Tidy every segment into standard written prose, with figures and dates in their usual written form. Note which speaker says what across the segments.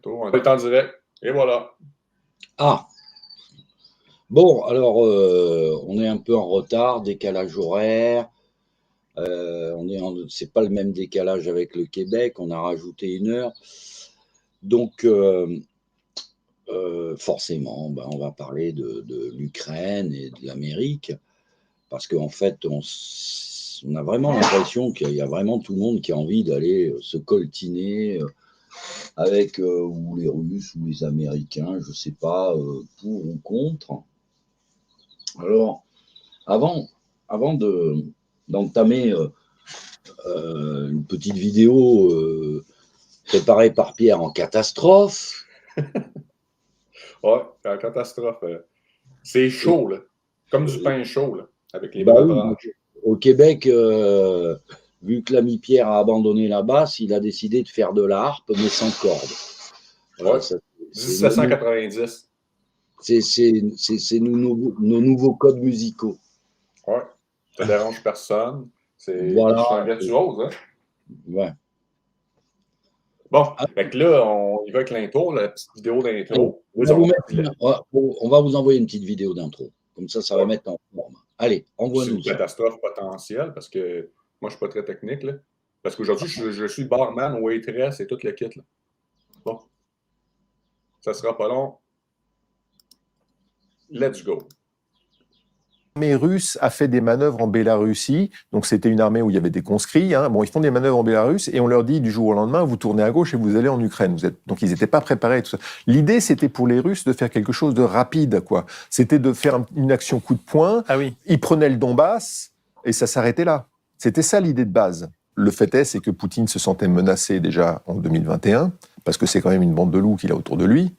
Speaker 1: On est en direct. Et voilà.
Speaker 2: Ah. Bon, alors, on est un peu en retard, décalage horaire. C'est pas le même décalage avec le Québec, on a rajouté 1 heure. Donc, forcément, on va parler de l'Ukraine et de l'Amérique, parce qu'en fait, on a vraiment l'impression qu'il y a vraiment tout le monde qui a envie d'aller se coltiner avec ou les Russes ou les Américains, je sais pas, pour ou contre. Alors, avant d'entamer une petite vidéo préparée par Pierre en catastrophe.
Speaker 1: Ouais, c'est une catastrophe. C'est chaud, là. Comme du pain chaud, là, avec les breuvages.
Speaker 2: Au Québec, vu que l'ami Pierre a abandonné la basse, il a décidé de faire de la harpe, mais sans corde. Voilà,
Speaker 1: ouais, 1790.
Speaker 2: C'est nos nouveaux codes musicaux.
Speaker 1: Ouais, ça dérange personne. C'est
Speaker 2: voilà.
Speaker 1: un virtuose, hein?
Speaker 2: Ouais.
Speaker 1: Bon, fait que là, on y va avec l'intro, la petite vidéo d'intro.
Speaker 2: On va vous envoyer une petite vidéo d'intro. Comme ça va mettre en forme. Allez, envoie-nous ça.
Speaker 1: C'est une catastrophe potentielle parce que moi, je ne suis pas très technique, là. Parce qu'aujourd'hui, je suis barman, waitress et tout le kit, là. Bon. Ça sera pas long. Let's go.
Speaker 3: L'armée russe a fait des manœuvres en Bélarussie, donc c'était une armée où il y avait des conscrits. Hein. Bon, ils font des manœuvres en Bélarus et on leur dit du jour au lendemain, vous tournez à gauche et vous allez en Ukraine. Donc ils n'étaient pas préparés. Tout ça. L'idée, c'était pour les Russes de faire quelque chose de rapide, quoi. C'était de faire une action coup de poing.
Speaker 4: Ah oui.
Speaker 3: Ils prenaient le Donbass et ça s'arrêtait là. C'était ça l'idée de base. Le fait est, c'est que Poutine se sentait menacé déjà en 2021 parce que c'est quand même une bande de loups qu'il a autour de lui,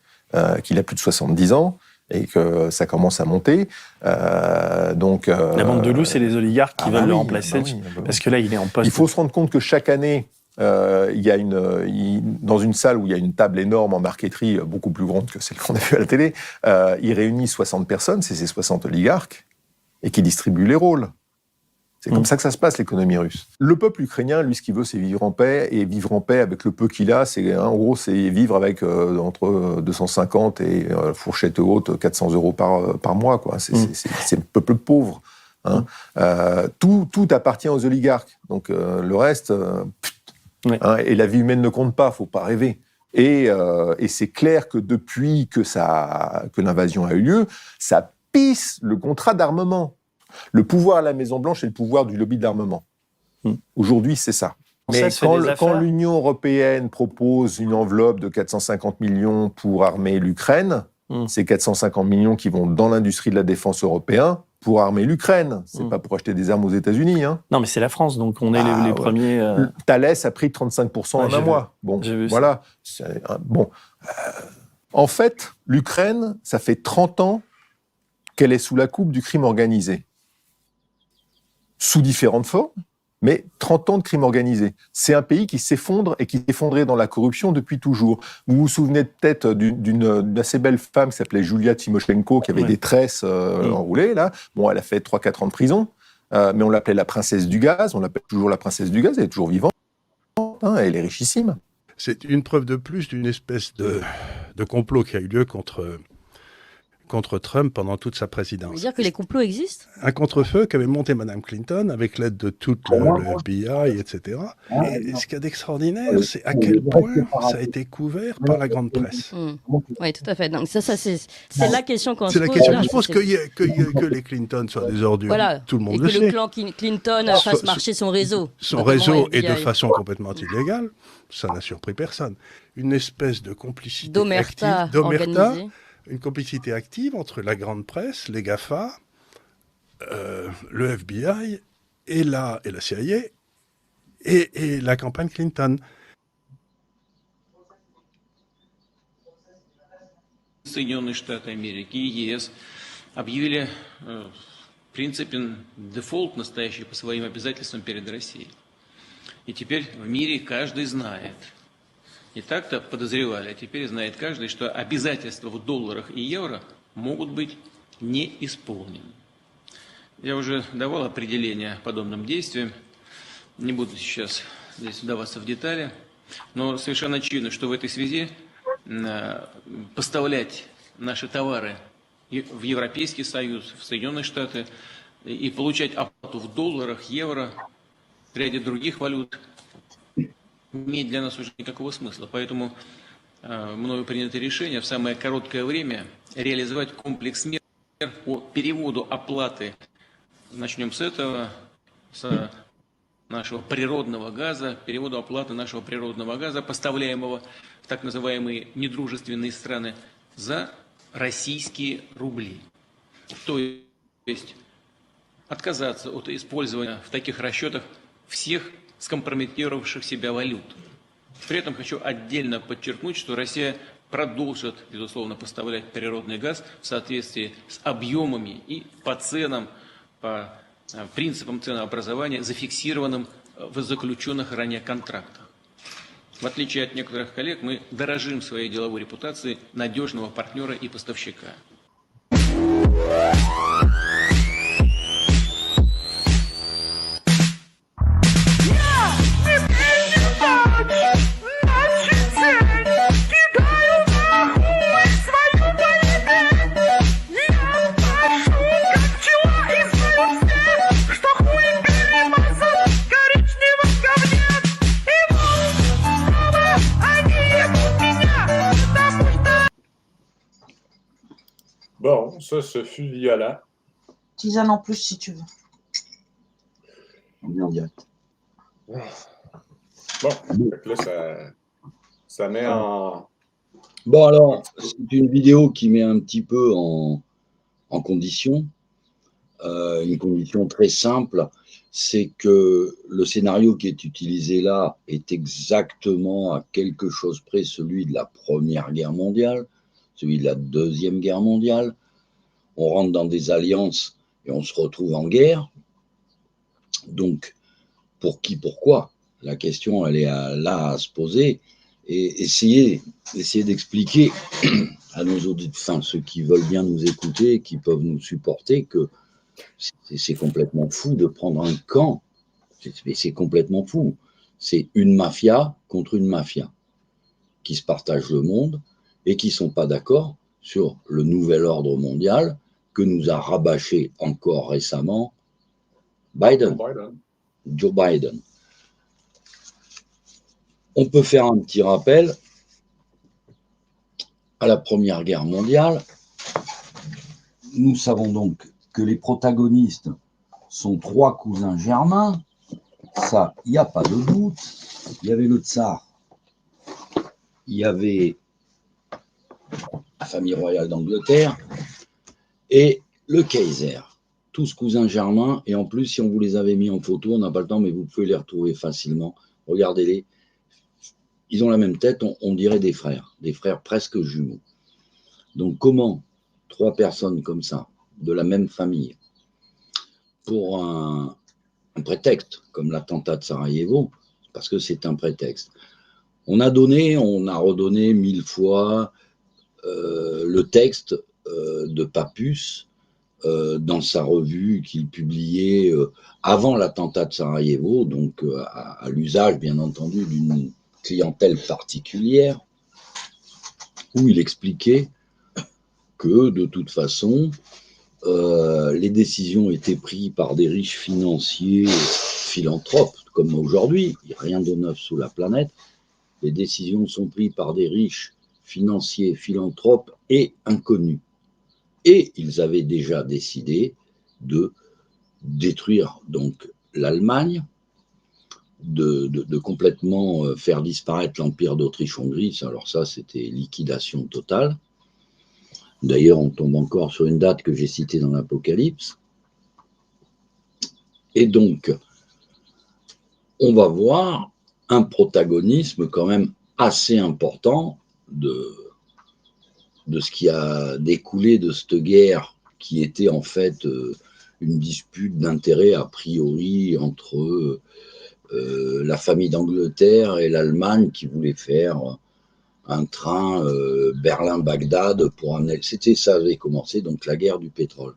Speaker 3: qu'il a plus de 70 ans. Et que ça commence à monter. La
Speaker 4: bande de loups, c'est les oligarques qui veulent le remplacer, parce que là, il est en poste.
Speaker 3: Il faut se rendre compte que chaque année, il y a dans une salle où il y a une table énorme en marqueterie, beaucoup plus grande que celle qu'on a vue à la télé, il réunit 60 personnes, c'est ces 60 oligarques, et qui distribuent les rôles. C'est comme ça que ça se passe, l'économie russe. Le peuple ukrainien, lui, ce qu'il veut, c'est vivre en paix, et vivre en paix avec le peu qu'il a, en gros, c'est vivre avec entre 250 et fourchette haute, 400 euros par mois, quoi. C'est le peuple pauvre. Hein. Tout appartient aux oligarques. Donc, le reste, hein, et la vie humaine ne compte pas, faut pas rêver. Et c'est clair que depuis que l'invasion a eu lieu, ça pisse le contrat d'armement. Le pouvoir à la Maison-Blanche et le pouvoir du lobby de l'armement. Aujourd'hui, c'est ça. Mais quand l'Union européenne propose une enveloppe de 450 millions pour armer l'Ukraine, c'est 450 millions qui vont dans l'industrie de la défense européenne pour armer l'Ukraine. C'est pas pour acheter des armes aux États-Unis. Hein.
Speaker 4: Non, mais c'est la France, donc on est les premiers.
Speaker 3: Thales a pris 35% en un mois. Bon, voilà. En fait, l'Ukraine, ça fait 30 ans qu'elle est sous la coupe du crime organisé. Sous différentes formes, mais 30 ans de crime organisé. C'est un pays qui s'effondre et qui s'effondrait dans la corruption depuis toujours. Vous vous souvenez peut-être d'une assez belle femme qui s'appelait Julia Timoshenko, qui avait des tresses enroulées, là. Bon, elle a fait 3-4 ans de prison, mais on l'appelait la princesse du gaz, on l'appelle toujours la princesse du gaz, elle est toujours vivante, hein, elle est richissime.
Speaker 5: C'est une preuve de plus d'une espèce de complot qui a eu lieu contre Trump pendant toute sa présidence.
Speaker 6: Ça veut dire que les complots existent ?
Speaker 5: Un contre-feu qu'avait monté Mme Clinton avec l'aide de tout le FBI, etc. Et ce qu'il y a d'extraordinaire, c'est à quel point ça a été couvert par la grande presse.
Speaker 6: Oui, tout à fait. Donc ça c'est la question qu'on se pose.
Speaker 5: C'est la question. Je pense que les Clinton soient des ordures. Voilà. Tout le monde le sait.
Speaker 6: Et que le clan Clinton fasse marcher son réseau.
Speaker 5: Son réseau est de façon complètement illégale. Ça n'a surpris personne. Une espèce de complicité
Speaker 6: d'omerta
Speaker 5: organisée. Une complicité active entre la grande presse, les GAFA, le FBI et la CIA et la campagne Clinton.
Speaker 7: Соединенные Штаты Америки и ЕС объявили, в принципе, дефолт настоящий по своим обязательствам перед Россией. И теперь в мире каждый знает, и так-то подозревали, а теперь знает каждый, что обязательства в долларах и евро могут быть не исполнены. Я уже давал определение подобным действиям, не буду сейчас здесь вдаваться в детали, но совершенно очевидно, что в этой связи поставлять наши товары в Европейский Союз, в Соединенные Штаты и получать оплату в долларах, евро, в ряде других валют, имеет для нас уже никакого смысла. Поэтому мною принято решение в самое короткое время реализовать комплекс мер по переводу оплаты. Начнем с этого, с нашего природного газа, переводу оплаты нашего природного газа, поставляемого в так называемые недружественные страны, за российские рубли. То есть отказаться от использования в таких расчетах всех скомпрометировавших себя валют. При этом хочу отдельно подчеркнуть, что Россия продолжит, безусловно, поставлять природный газ в соответствии с объемами и по ценам, по принципам ценообразования, зафиксированным в заключенных ранее контрактах. В отличие от некоторых коллег, мы дорожим своей деловой репутацией надежного партнера и поставщика.
Speaker 1: Bon, ça, ce fut violent.
Speaker 8: Tisane en plus si tu veux.
Speaker 2: On est en direct.
Speaker 1: Bon, fait que là, ça met en...
Speaker 2: Bon, alors, c'est une vidéo qui met un petit peu en condition. Une condition très simple, c'est que le scénario qui est utilisé là est exactement à quelque chose près celui de la Première Guerre mondiale, celui de la Deuxième Guerre mondiale. On rentre dans des alliances et on se retrouve en guerre. Donc, pour qui, pourquoi? La question, elle est là à se poser et essayer d'expliquer à nos auditeurs, enfin, ceux qui veulent bien nous écouter, qui peuvent nous supporter, que c'est complètement fou de prendre un camp. C'est complètement fou. C'est une mafia contre une mafia qui se partagent le monde et qui ne sont pas d'accord sur le nouvel ordre mondial que nous a rabâché encore récemment Joe Biden. On peut faire un petit rappel à la Première Guerre mondiale. Nous savons donc que les protagonistes sont trois cousins germains. Ça, il n'y a pas de doute. Il y avait le tsar, il y avait la famille royale d'Angleterre et le Kaiser. Tous cousins germains. Et en plus, si on vous les avait mis en photo, on n'a pas le temps, mais vous pouvez les retrouver facilement. Regardez-les. Ils ont la même tête, on dirait des frères presque jumeaux. Donc comment trois personnes comme ça, de la même famille, pour un prétexte, comme l'attentat de Sarajevo, parce que c'est un prétexte. On a redonné 1000 fois le texte de Papus dans sa revue qu'il publiait avant l'attentat de Sarajevo, donc à l'usage, bien entendu, d'une clientèle particulière, où il expliquait que, de toute façon, les décisions étaient prises par des riches financiers philanthropes, comme aujourd'hui, il n'y a rien de neuf sous la planète, les décisions sont prises par des riches financiers philanthropes et inconnus. Et ils avaient déjà décidé de détruire donc l'Allemagne, de complètement faire disparaître l'Empire d'Autriche-Hongrie. Alors ça, c'était liquidation totale. D'ailleurs, on tombe encore sur une date que j'ai citée dans l'Apocalypse. Et donc, on va voir un protagonisme quand même assez important de ce qui a découlé de cette guerre qui était en fait une dispute d'intérêt a priori entre la famille d'Angleterre et l'Allemagne qui voulait faire un train Berlin-Bagdad pour amener. Ça avait commencé, donc la guerre du pétrole.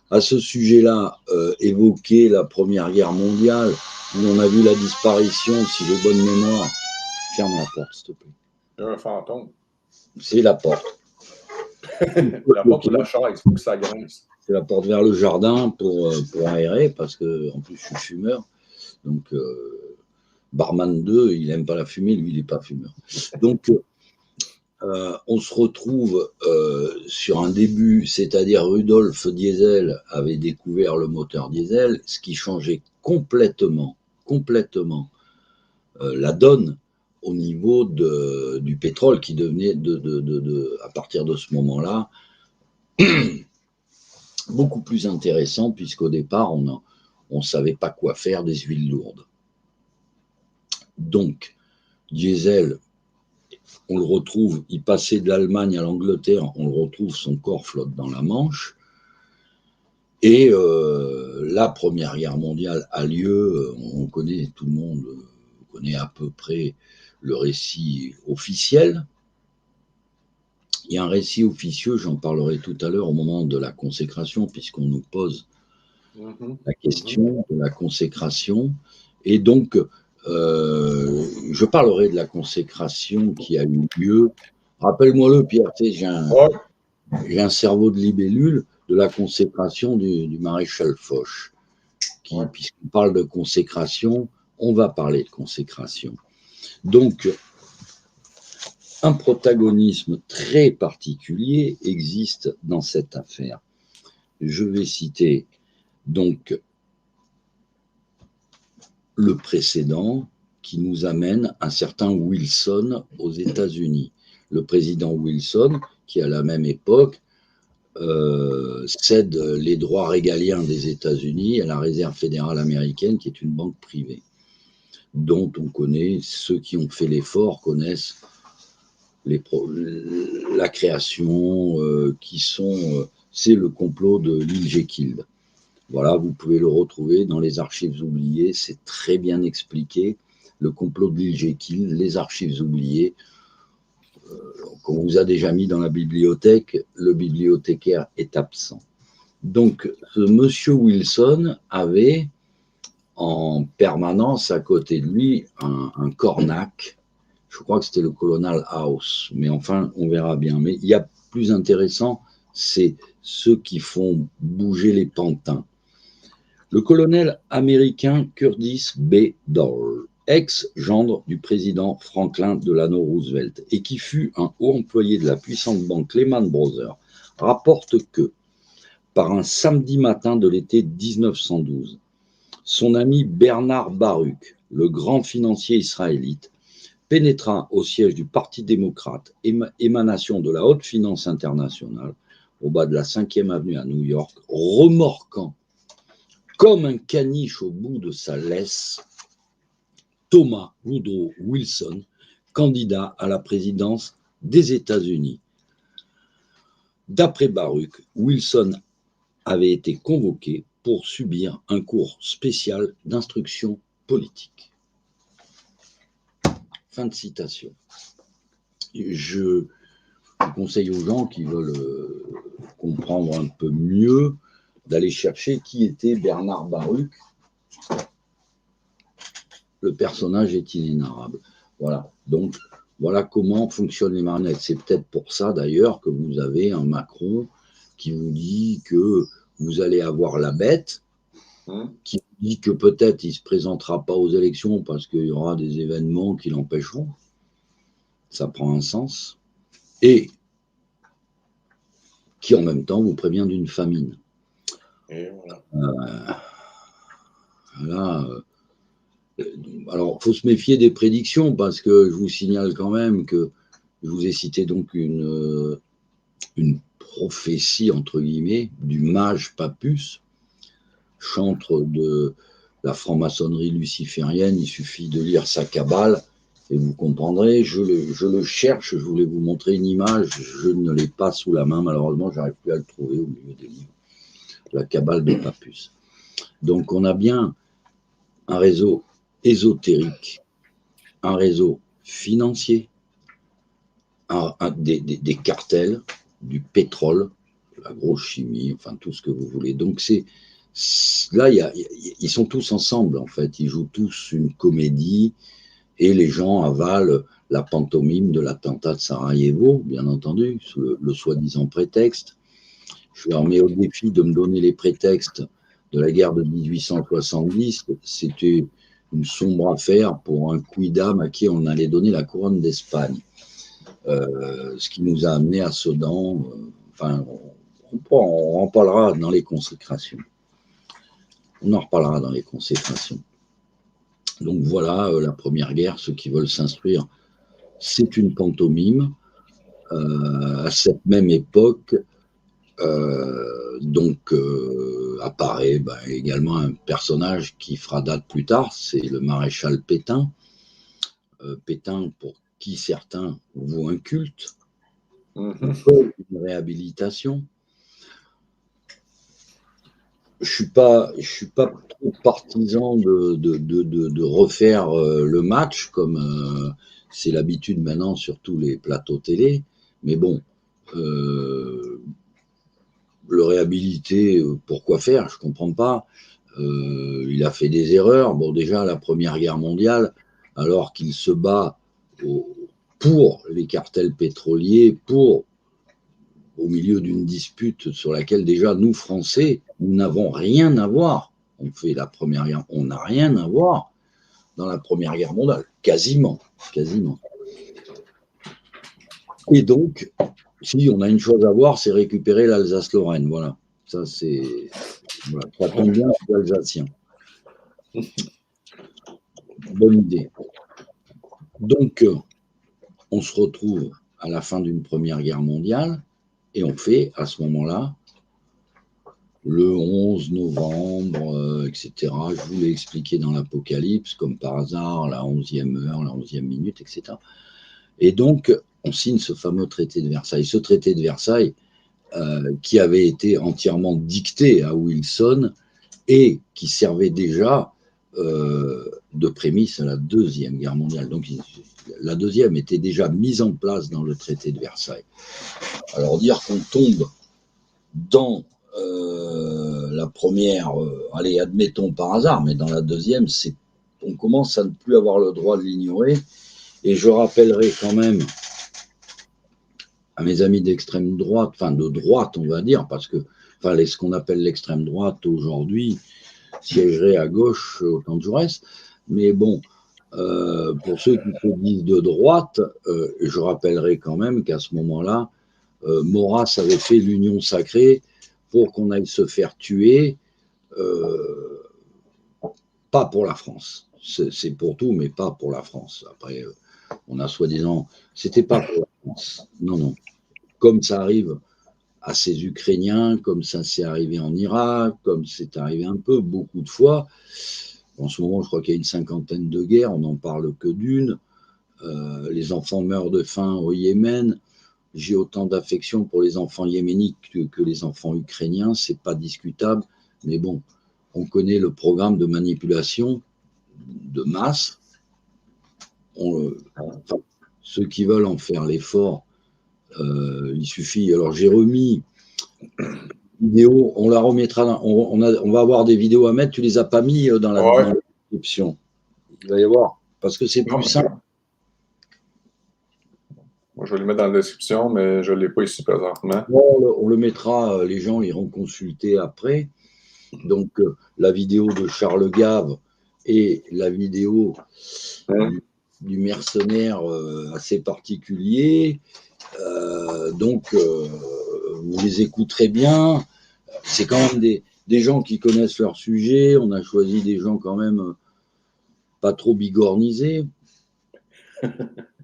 Speaker 2: À ce sujet-là, évoquer la Première Guerre mondiale, où on a vu la disparition, si j'ai bonne mémoire, ferme la porte, s'il te plaît.
Speaker 1: Il y a un fantôme.
Speaker 2: C'est la porte.
Speaker 1: La porte de la chaise, il faut que ça grince.
Speaker 2: C'est la porte vers le jardin pour aérer, parce que en plus je suis fumeur. Donc, barman 2, il n'aime pas la fumée, lui, il n'est pas fumeur. Donc, on se retrouve sur un début, c'est-à-dire Rudolf Diesel avait découvert le moteur diesel, ce qui changeait complètement la donne au niveau du pétrole qui devenait, à partir de ce moment-là, beaucoup plus intéressant, puisqu'au départ, on ne savait pas quoi faire des huiles lourdes. Donc, Diesel, on le retrouve, il passait de l'Allemagne à l'Angleterre, on le retrouve, son corps flotte dans la Manche. Et la Première Guerre mondiale a lieu, on connaît, tout le monde connaît à peu près le récit officiel. Il y a un récit officieux, j'en parlerai tout à l'heure au moment de la consécration, puisqu'on nous pose la question de la consécration. Et donc, je parlerai de la consécration qui a eu lieu. Rappelle-moi-le, Pierre, tu sais, j'ai un cerveau de libellule, de la consécration du maréchal Foch. Puisqu'on parle de consécration, on va parler de consécration. Donc, un protagonisme très particulier existe dans cette affaire. Je vais citer donc le précédent qui nous amène un certain Wilson aux États-Unis. Le président Wilson, qui à la même époque cède les droits régaliens des États-Unis à la Réserve fédérale américaine, qui est une banque privée, dont on connaît, ceux qui ont fait l'effort connaissent la création, c'est le complot de l'île Jekyll. Voilà, vous pouvez le retrouver dans les archives oubliées, c'est très bien expliqué, le complot de l'île Jekyll, les archives oubliées, qu'on vous a déjà mis dans la bibliothèque, le bibliothécaire est absent. Donc, ce monsieur Wilson avait en permanence à côté de lui un cornac. Je crois que c'était le colonel House, mais enfin, on verra bien. Mais il y a plus intéressant, c'est ceux qui font bouger les pantins. Le colonel américain Curtis B. Dole, ex-gendre du président Franklin Delano Roosevelt, et qui fut un haut employé de la puissante banque Lehman Brothers, rapporte que, par un samedi matin de l'été 1912, son ami Bernard Baruch, le grand financier israélite, pénétra au siège du Parti démocrate, émanation de la haute finance internationale, au bas de la 5e avenue à New York, remorquant comme un caniche au bout de sa laisse Thomas Woodrow Wilson, candidat à la présidence des États-Unis. D'après Baruch, Wilson avait été convoqué pour subir un cours spécial d'instruction politique. Fin de citation. Je conseille aux gens qui veulent comprendre un peu mieux d'aller chercher qui était Bernard Baruch. Le personnage est inénarrable. Voilà. Donc, voilà comment fonctionnent les marionnettes. C'est peut-être pour ça, d'ailleurs, que vous avez un Macron qui vous dit que vous allez avoir la bête, qui vous dit que peut-être il ne se présentera pas aux élections parce qu'il y aura des événements qui l'empêcheront. Ça prend un sens. Et qui, en même temps, vous prévient d'une famine.
Speaker 1: Et voilà.
Speaker 2: Alors, il faut se méfier des prédictions parce que je vous signale quand même que je vous ai cité donc une prophétie, entre guillemets, du mage Papus, chantre de la franc-maçonnerie luciférienne. Il suffit de lire sa cabale et vous comprendrez. Je le cherche, je voulais vous montrer une image, je ne l'ai pas sous la main, malheureusement, je n'arrive plus à le trouver au milieu des livres. La cabale de Papus. Donc, on a bien un réseau ésotérique, un réseau financier, des cartels, du pétrole, l'agrochimie, enfin tout ce que vous voulez. Donc là, ils sont tous ensemble en fait, ils jouent tous une comédie et les gens avalent la pantomime de l'attentat de Sarajevo, bien entendu, sous le soi-disant prétexte. Je leur mets au défi de me donner les prétextes de la guerre de 1870. C'était une sombre affaire pour un quidam à qui on allait donner la couronne d'Espagne. Ce qui nous a amené à Sedan. Enfin, on en parlera dans les consécrations. On en reparlera dans les consécrations. Donc voilà, la Première Guerre, ceux qui veulent s'instruire, c'est une pantomime. À cette même époque, apparaît également un personnage qui fera date plus tard, c'est le maréchal Pétain. Pétain, pour qui certains vouent un culte, une réhabilitation. Je suis pas trop partisan de refaire le match comme c'est l'habitude maintenant sur tous les plateaux télé, mais bon, le réhabiliter, pourquoi faire? Je comprends pas. Il a fait des erreurs. Bon, déjà la Première Guerre mondiale, alors qu'il se bat pour les cartels pétroliers, au milieu d'une dispute sur laquelle déjà nous Français, nous n'avons rien à voir. On fait la Première Guerre, on n'a rien à voir dans la Première Guerre mondiale, quasiment. Et donc, si on a une chose à voir, c'est récupérer l'Alsace-Lorraine. Voilà, ça c'est, voilà, ça tombe bien, c'est alsacien. Bonne idée. Donc, on se retrouve à la fin d'une Première Guerre mondiale et on fait à ce moment-là, le 11 novembre, etc. Je vous l'ai expliqué dans l'Apocalypse, comme par hasard, la 11e heure, la 11e minute, etc. Et donc, on signe ce fameux traité de Versailles. Ce traité de Versailles, qui avait été entièrement dicté à Wilson et qui servait déjà de prémisse à la Deuxième Guerre mondiale. Donc, la deuxième était déjà mise en place dans le traité de Versailles. Alors, dire qu'on tombe dans la première, allez, admettons par hasard, mais dans la deuxième, on commence à ne plus avoir le droit de l'ignorer. Et je rappellerai quand même à mes amis d'extrême droite, enfin de droite, on va dire, parce que ce qu'on appelle l'extrême droite aujourd'hui siégerait à gauche au temps de Jaurès. Mais bon, pour ceux qui se disent de droite, je rappellerai quand même qu'à ce moment-là, Maurras avait fait l'union sacrée pour qu'on aille se faire tuer, pas pour la France. C'est pour tout, mais pas pour la France. Après, on a soi-disant, c'était pas pour la France. Non, non. Comme ça arrive à ces Ukrainiens, comme ça s'est arrivé en Irak, comme c'est arrivé un peu, beaucoup de fois. En ce moment, je crois qu'il y a une 50aine de guerres, on n'en parle que d'une. Les enfants meurent de faim au Yémen. J'ai autant d'affection pour les enfants yéménites que les enfants ukrainiens, c'est pas discutable. Mais bon, on connaît le programme de manipulation de masse. Ceux qui veulent en faire l'effort, il suffit. Alors j'ai remis vidéo, on la remettra. On va avoir des vidéos à mettre. Tu les as pas mis dans la description. Il va y avoir parce que c'est plus simple.
Speaker 1: Moi, je vais les mettre dans la description, mais je ne l'ai pas ici présentement.
Speaker 2: On le mettra. Les gens iront consulter après. Donc la vidéo de Charles Gave et la vidéo du mercenaire assez particulier. Donc, vous les écouterez bien. C'est quand même des gens qui connaissent leur sujet. On a choisi des gens quand même pas trop bigornisés.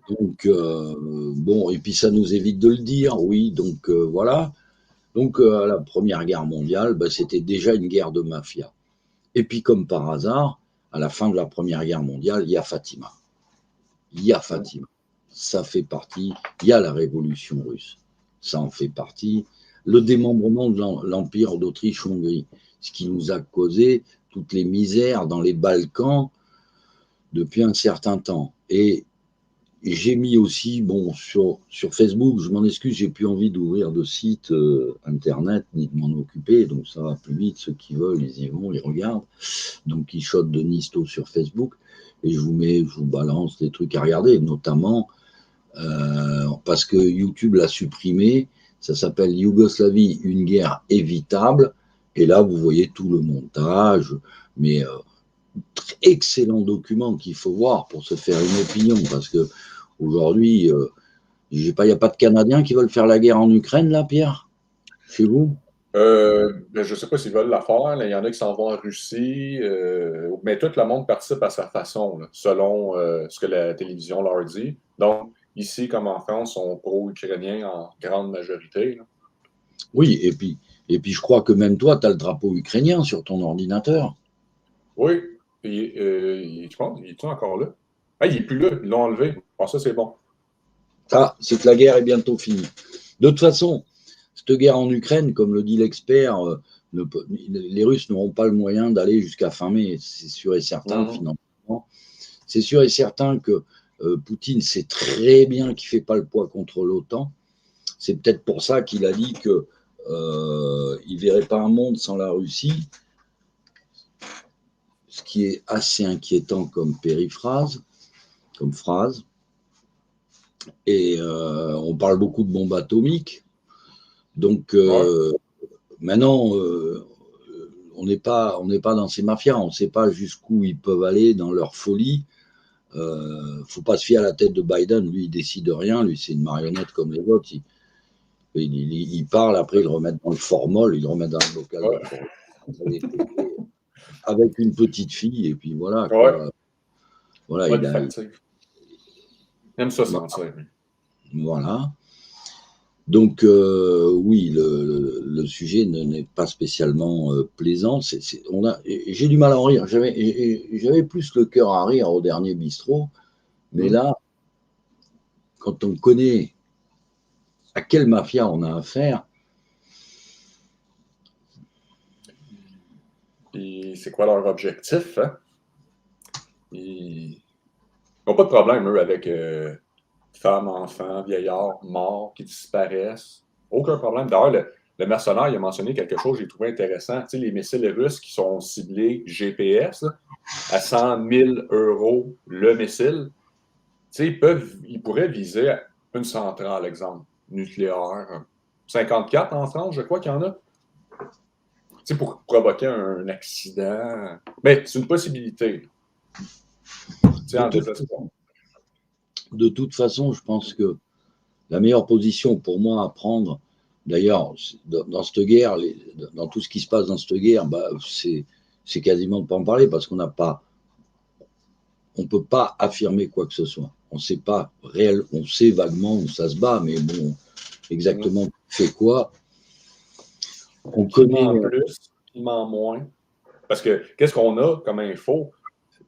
Speaker 2: Donc, bon, et puis ça nous évite de le dire, oui. Donc, voilà. Donc, à la Première Guerre mondiale, c'était déjà une guerre de mafia. Et puis, comme par hasard, à la fin de la Première Guerre mondiale, il y a Fatima. Ça fait partie. Il y a la révolution russe. Ça en fait partie. Le démembrement de l'Empire d'Autriche-Hongrie, ce qui nous a causé toutes les misères dans les Balkans depuis un certain temps. Et j'ai mis aussi, bon, sur Facebook, je m'en excuse, j'ai plus envie d'ouvrir de site internet ni de m'en occuper, donc ça va plus vite. Ceux qui veulent, ils y vont, ils regardent. Donc, Quichotte de Nisto sur Facebook. et je vous balance des trucs à regarder, notamment parce que YouTube l'a supprimé. Ça s'appelle Yougoslavie, une guerre évitable. Et là, vous voyez tout le montage, mais excellent document qu'il faut voir pour se faire une opinion, parce que aujourd'hui, il n'y a pas de Canadiens qui veulent faire la guerre en Ukraine, là, Pierre, chez vous?
Speaker 1: Ben, je ne sais pas s'ils veulent la faire. Là. Il y en a qui s'en vont en Russie. Mais tout le monde participe à sa façon, là, selon ce que la télévision leur dit. Donc, ici, comme en France, on sont pro-ukrainiens en grande majorité. Là.
Speaker 2: Oui, et puis je crois que même toi, tu as le drapeau ukrainien sur ton ordinateur.
Speaker 1: Oui. Puis, je pense, il est encore là? Ah, il n'est plus là. Ils l'ont enlevé. Bon, ça, c'est bon.
Speaker 2: Ah, c'est que la guerre est bientôt finie. De toute façon, cette guerre en Ukraine, comme le dit l'expert, les Russes n'auront pas le moyen d'aller jusqu'à fin mai, c'est sûr et certain, financièrement. C'est sûr et certain que Poutine sait très bien qu'il ne fait pas le poids contre l'OTAN. C'est peut-être pour ça qu'il a dit qu'il ne verrait pas un monde sans la Russie, ce qui est assez inquiétant comme périphrase, comme phrase. Et on parle beaucoup de bombes atomiques. Donc, maintenant, on n'est pas dans ces mafias. On ne sait pas jusqu'où ils peuvent aller dans leur folie. Faut pas se fier à la tête de Biden. Lui, il décide de rien. Lui, c'est une marionnette comme les autres. Il parle, après, il le remet dans le formol, il le remet dans le local avec une petite fille. Et puis voilà. Quoi. Voilà,
Speaker 1: il aime ça sentir.
Speaker 2: Voilà. Donc, oui, le sujet n'est pas spécialement plaisant. J'ai du mal à en rire. J'avais plus le cœur à rire au dernier bistrot. Mais là, quand on connaît à quelle mafia on a affaire.
Speaker 1: Et c'est quoi leur objectif? Hein? Ils n'ont pas de problème, eux, avec femmes, enfants, vieillards, morts, qui disparaissent. Aucun problème. D'ailleurs, le mercenaire, il a mentionné quelque chose que j'ai trouvé intéressant. Tu sais, les missiles russes qui sont ciblés GPS là, à 100 000 € le missile, tu sais, ils pourraient viser une centrale, exemple, nucléaire. 54 en France, je crois qu'il y en a. Tu sais, pour provoquer un accident. Mais c'est une possibilité. Tu sais, en désespoir.
Speaker 2: De toute façon, je pense que la meilleure position pour moi à prendre, d'ailleurs, dans cette guerre, dans tout ce qui se passe dans cette guerre, c'est quasiment de ne pas en parler parce qu'on ne peut pas affirmer quoi que ce soit. On ne sait pas réel, on sait vaguement où ça se bat, mais bon, exactement qui fait quoi. On connaît.
Speaker 1: Qui ment plus, qui ment moins. Parce que qu'est-ce qu'on a comme info?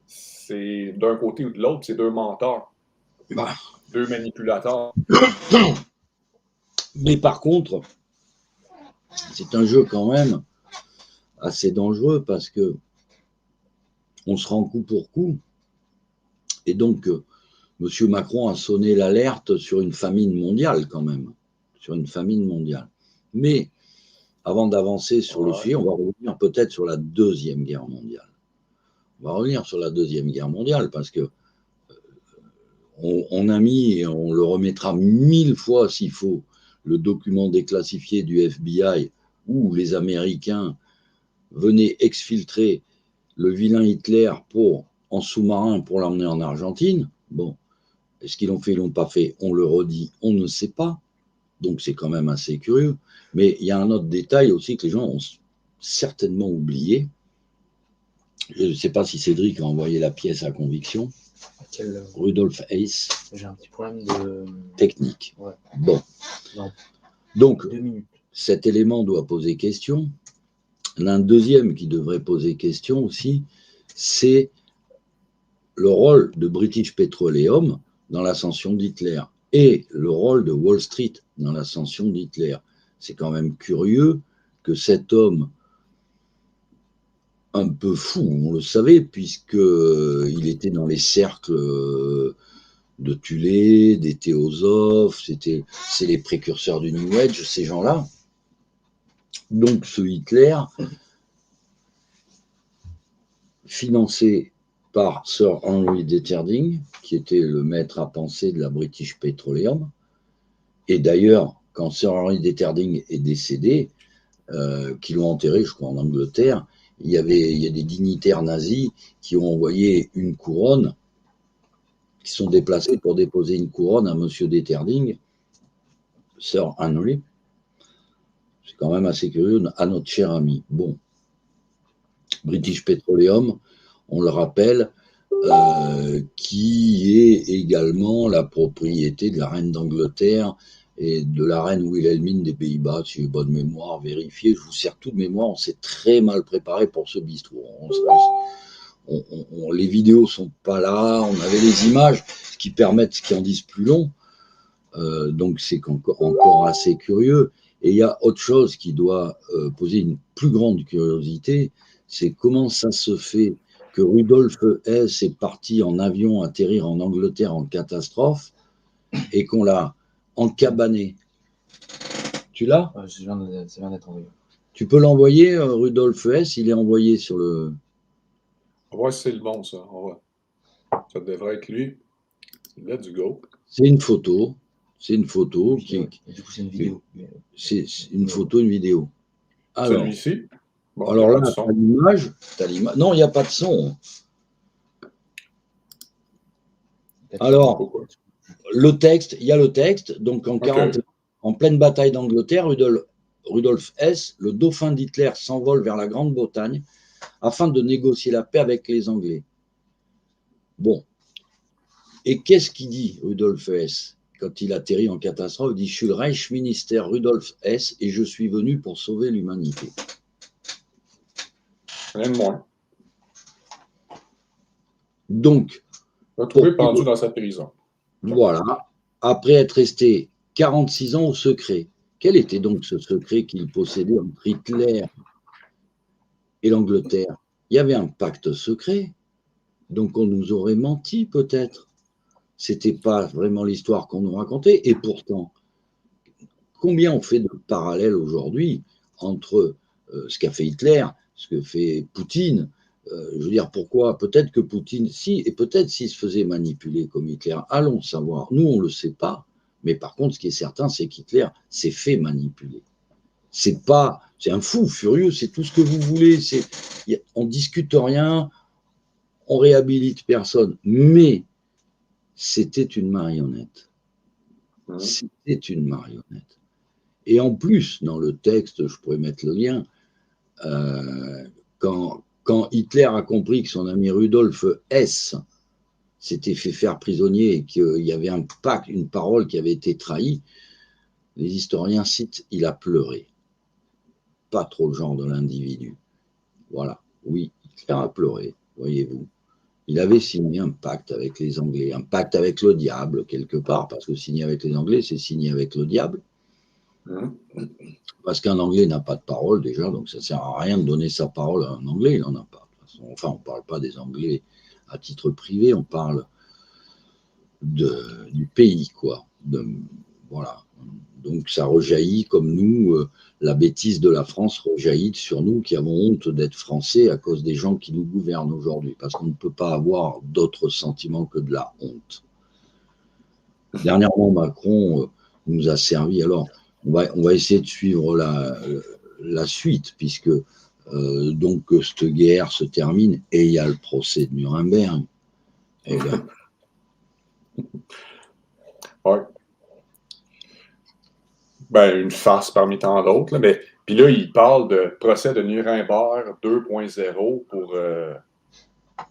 Speaker 1: C'est d'un côté ou de l'autre, c'est deux menteurs. Deux manipulateurs.
Speaker 2: Mais par contre, c'est un jeu quand même assez dangereux parce que on se rend coup pour coup. Et donc, M. Macron a sonné l'alerte sur une famine mondiale quand même. Sur une famine mondiale. Mais avant d'avancer sur le sujet, on va revenir peut-être sur la Deuxième Guerre mondiale. On va revenir sur la Deuxième Guerre mondiale parce que on a mis, et on le remettra 1000 fois s'il faut, le document déclassifié du FBI où les Américains venaient exfiltrer le vilain Hitler en sous-marin pour l'emmener en Argentine. Bon, est-ce qu'ils l'ont fait, ils l'ont pas fait? On le redit, on ne sait pas. Donc c'est quand même assez curieux. Mais il y a un autre détail aussi que les gens ont certainement oublié. Je ne sais pas si Cédric a envoyé la pièce à conviction. Rudolf Heiss.
Speaker 9: J'ai un petit problème de
Speaker 2: technique.
Speaker 9: Ouais.
Speaker 2: Bon.
Speaker 9: Non.
Speaker 2: Donc, cet élément doit poser question. Un deuxième qui devrait poser question aussi, c'est le rôle de British Petroleum dans l'ascension d'Hitler et le rôle de Wall Street dans l'ascension d'Hitler. C'est quand même curieux que cet homme un peu fou, on le savait, puisqu'il était dans les cercles de Thulé, des théosophes, c'est les précurseurs du New Age, ces gens-là. Donc ce Hitler finançait par Sir Henry Deterding, qui était le maître à penser de la British Petroleum. Et d'ailleurs, quand Sir Henry Deterding est décédé, qui l'ont enterré, je crois, en Angleterre, il y a des dignitaires nazis qui ont envoyé une couronne, qui sont déplacés pour déposer une couronne à Monsieur Deterding, Sir Henry. C'est quand même assez curieux, à notre cher ami. Bon, British Petroleum, on le rappelle, qui est également la propriété de la reine d'Angleterre et de la reine Wilhelmine des Pays-Bas, si j'ai bonne mémoire, vérifiez. Je vous sers tout de mémoire, on s'est très mal préparé pour ce bistrot. Les vidéos sont pas là, on avait les images, ce qui en disent plus long. Donc c'est encore assez curieux. Et il y a autre chose qui doit poser une plus grande curiosité, c'est comment ça se fait que Rudolf Hess est parti en avion atterrir en Angleterre en catastrophe et qu'on l'a encabané. Tu l'as ?
Speaker 9: Ça vient d'être envoyé.
Speaker 2: Tu peux l'envoyer, Rudolf Hess, il est envoyé sur le...
Speaker 1: On va voir si c'est le bon, ça. Ça devrait être lui. Let's go.
Speaker 2: C'est une photo. C'est une photo qui...
Speaker 9: Du coup, c'est une vidéo.
Speaker 2: C'est une photo, une vidéo. Alors,
Speaker 1: celui-ci? Bon,
Speaker 2: alors là, tu as l'image. Non, il n'y a pas de son. Alors, le texte, il y a le texte. Donc, en pleine bataille d'Angleterre, Rudolf Hess, le dauphin d'Hitler, s'envole vers la Grande-Bretagne afin de négocier la paix avec les Anglais. Bon. Et qu'est-ce qu'il dit, Rudolf Hess, quand il atterrit en catastrophe? Il dit « Je suis le Reichsminister Rudolf Hess et je suis venu pour sauver l'humanité. »
Speaker 1: Rien de moins.
Speaker 2: Donc,
Speaker 1: retrouvé pendu dans sa prison.
Speaker 2: Voilà. Après être resté 46 ans au secret. Quel était donc ce secret qu'il possédait entre Hitler et l'Angleterre? Il y avait un pacte secret. Donc on nous aurait menti peut-être. C'était pas vraiment l'histoire qu'on nous racontait. Et pourtant, combien on fait de parallèles aujourd'hui entre ce qu'a fait Hitler, ce que fait Poutine? Je veux dire, pourquoi? Peut-être que Poutine, et peut-être s'il se faisait manipuler comme Hitler, allons savoir. Nous, on ne le sait pas. Mais par contre, ce qui est certain, c'est qu'Hitler s'est fait manipuler. C'est un fou furieux, c'est tout ce que vous voulez. On discute rien, on réhabilite personne. Mais c'était une marionnette. C'était une marionnette. Et en plus, dans le texte, je pourrais mettre le lien, quand Hitler a compris que son ami Rudolf Hess s'était fait faire prisonnier et qu'il y avait un pacte, une parole qui avait été trahie, les historiens citent « il a pleuré ». Pas trop le genre de l'individu. Voilà, oui, Hitler a pleuré, voyez-vous. Il avait signé un pacte avec les Anglais, un pacte avec le diable, quelque part, parce que signer avec les Anglais, c'est signer avec le diable. Parce qu'un Anglais n'a pas de parole, déjà, donc ça ne sert à rien de donner sa parole à un Anglais, il n'en a pas. Enfin, on ne parle pas des Anglais à titre privé, on parle du pays, quoi. Voilà. Donc ça rejaillit, comme nous, la bêtise de la France rejaillit sur nous qui avons honte d'être français à cause des gens qui nous gouvernent aujourd'hui, parce qu'on ne peut pas avoir d'autres sentiments que de la honte. Dernièrement, Macron nous a servi. Alors, on va essayer de suivre la suite, puisque donc cette guerre se termine et il y a le procès de Nuremberg. Et là...
Speaker 1: Ouais. Ben, une farce parmi tant d'autres. Mais puis là, il parle de procès de Nuremberg 2.0 pour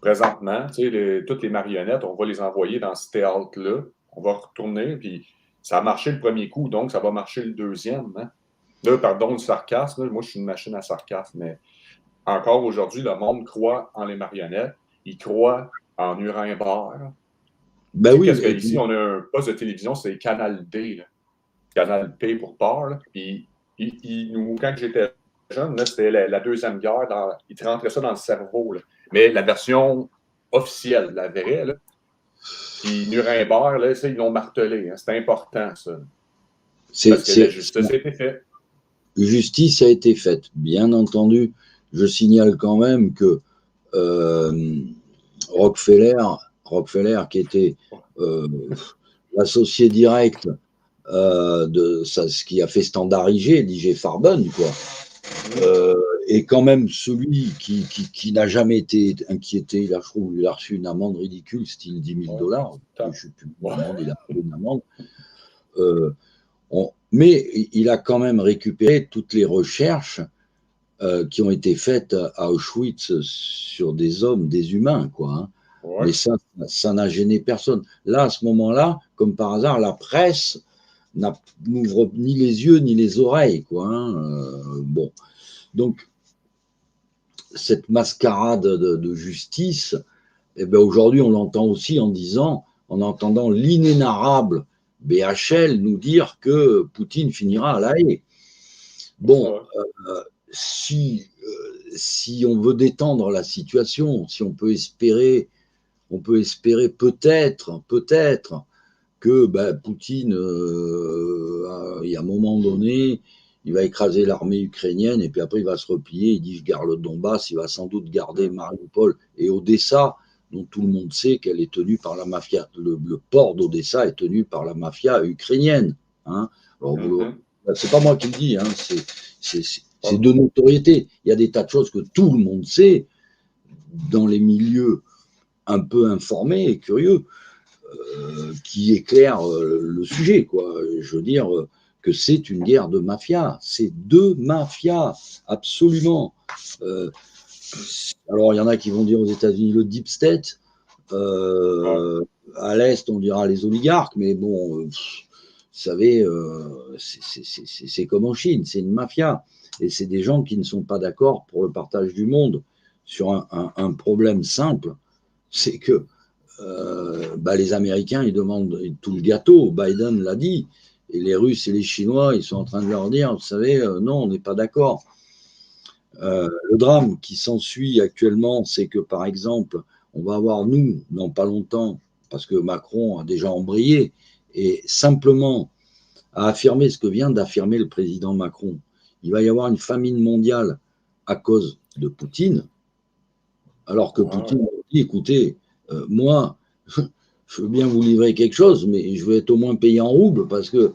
Speaker 1: présentement. Tu sais, toutes les marionnettes, on va les envoyer dans ce théâtre-là. On va retourner, puis ça a marché le premier coup, donc ça va marcher le deuxième. Hein? Là, pardon le sarcasme, moi je suis une machine à sarcasme, mais encore aujourd'hui, le monde croit en les marionnettes, il croit en Nuremberg.
Speaker 2: Ben oui,
Speaker 1: qu'est-ce qu'ici, on a un poste de télévision, c'est Canal D, là. Canal P pour peur. Là. Puis, quand j'étais jeune, là, c'était la Deuxième Guerre, il te rentrait ça dans le cerveau. Là. Mais la version officielle, la vraie, là, puis Nuremberg, là, ça, ils l'ont martelé. Hein. C'est important, ça. Parce que la justice a été faite.
Speaker 2: Justice a été faite. Bien entendu, je signale quand même que Rockefeller qui était l'associé direct de ça, ce qui a fait standardiser DJ Farben, quoi. Et quand même celui qui n'a jamais été inquiété, il a reçu une amende ridicule, style $10 000. Je sais plus l'amende, il a pris une amende. Mais il a quand même récupéré toutes les recherches qui ont été faites à Auschwitz sur des hommes, des humains, quoi. Hein.
Speaker 1: Ouais.
Speaker 2: Mais ça n'a gêné personne. Là, à ce moment-là, comme par hasard, la presse n'ouvre ni les yeux ni les oreilles, quoi. Hein. Bon, donc cette mascarade de justice, eh ben aujourd'hui, on l'entend aussi en entendant l'inénarrable BHL nous dire que Poutine finira à La Haye. Bon, si on veut détendre la situation, si on peut espérer peut-être que Poutine, il y a un moment donné, il va écraser l'armée ukrainienne et puis après il va se replier, il dit je garde le Donbass, il va sans doute garder Mariupol et Odessa, dont tout le monde sait qu'elle est tenue par la mafia. Le port d'Odessa est tenu par la mafia ukrainienne. Hein. Alors, c'est pas moi qui le dis, hein, c'est de notoriété. Il y a des tas de choses que tout le monde sait dans les milieux un peu informés et curieux qui éclairent le sujet, quoi. Je veux dire que c'est une guerre de mafia. C'est deux mafias, absolument. Alors, il y en a qui vont dire aux États-Unis le deep state. À l'Est, on dira les oligarques, mais bon, vous savez, c'est comme en Chine, c'est une mafia. Et c'est des gens qui ne sont pas d'accord pour le partage du monde sur un problème simple, c'est que les Américains, ils demandent tout le gâteau, Biden l'a dit, et les Russes et les Chinois, ils sont en train de leur dire, vous savez, non, on n'est pas d'accord. Le drame qui s'ensuit actuellement, c'est que, par exemple, on va avoir, nous, dans pas longtemps, parce que Macron a déjà embrayé, et simplement à affirmer ce que vient d'affirmer le président Macron, il va y avoir une famine mondiale à cause de Poutine, alors que Poutine dit, écoutez, moi, je veux bien vous livrer quelque chose, mais je veux être au moins payé en roubles, parce que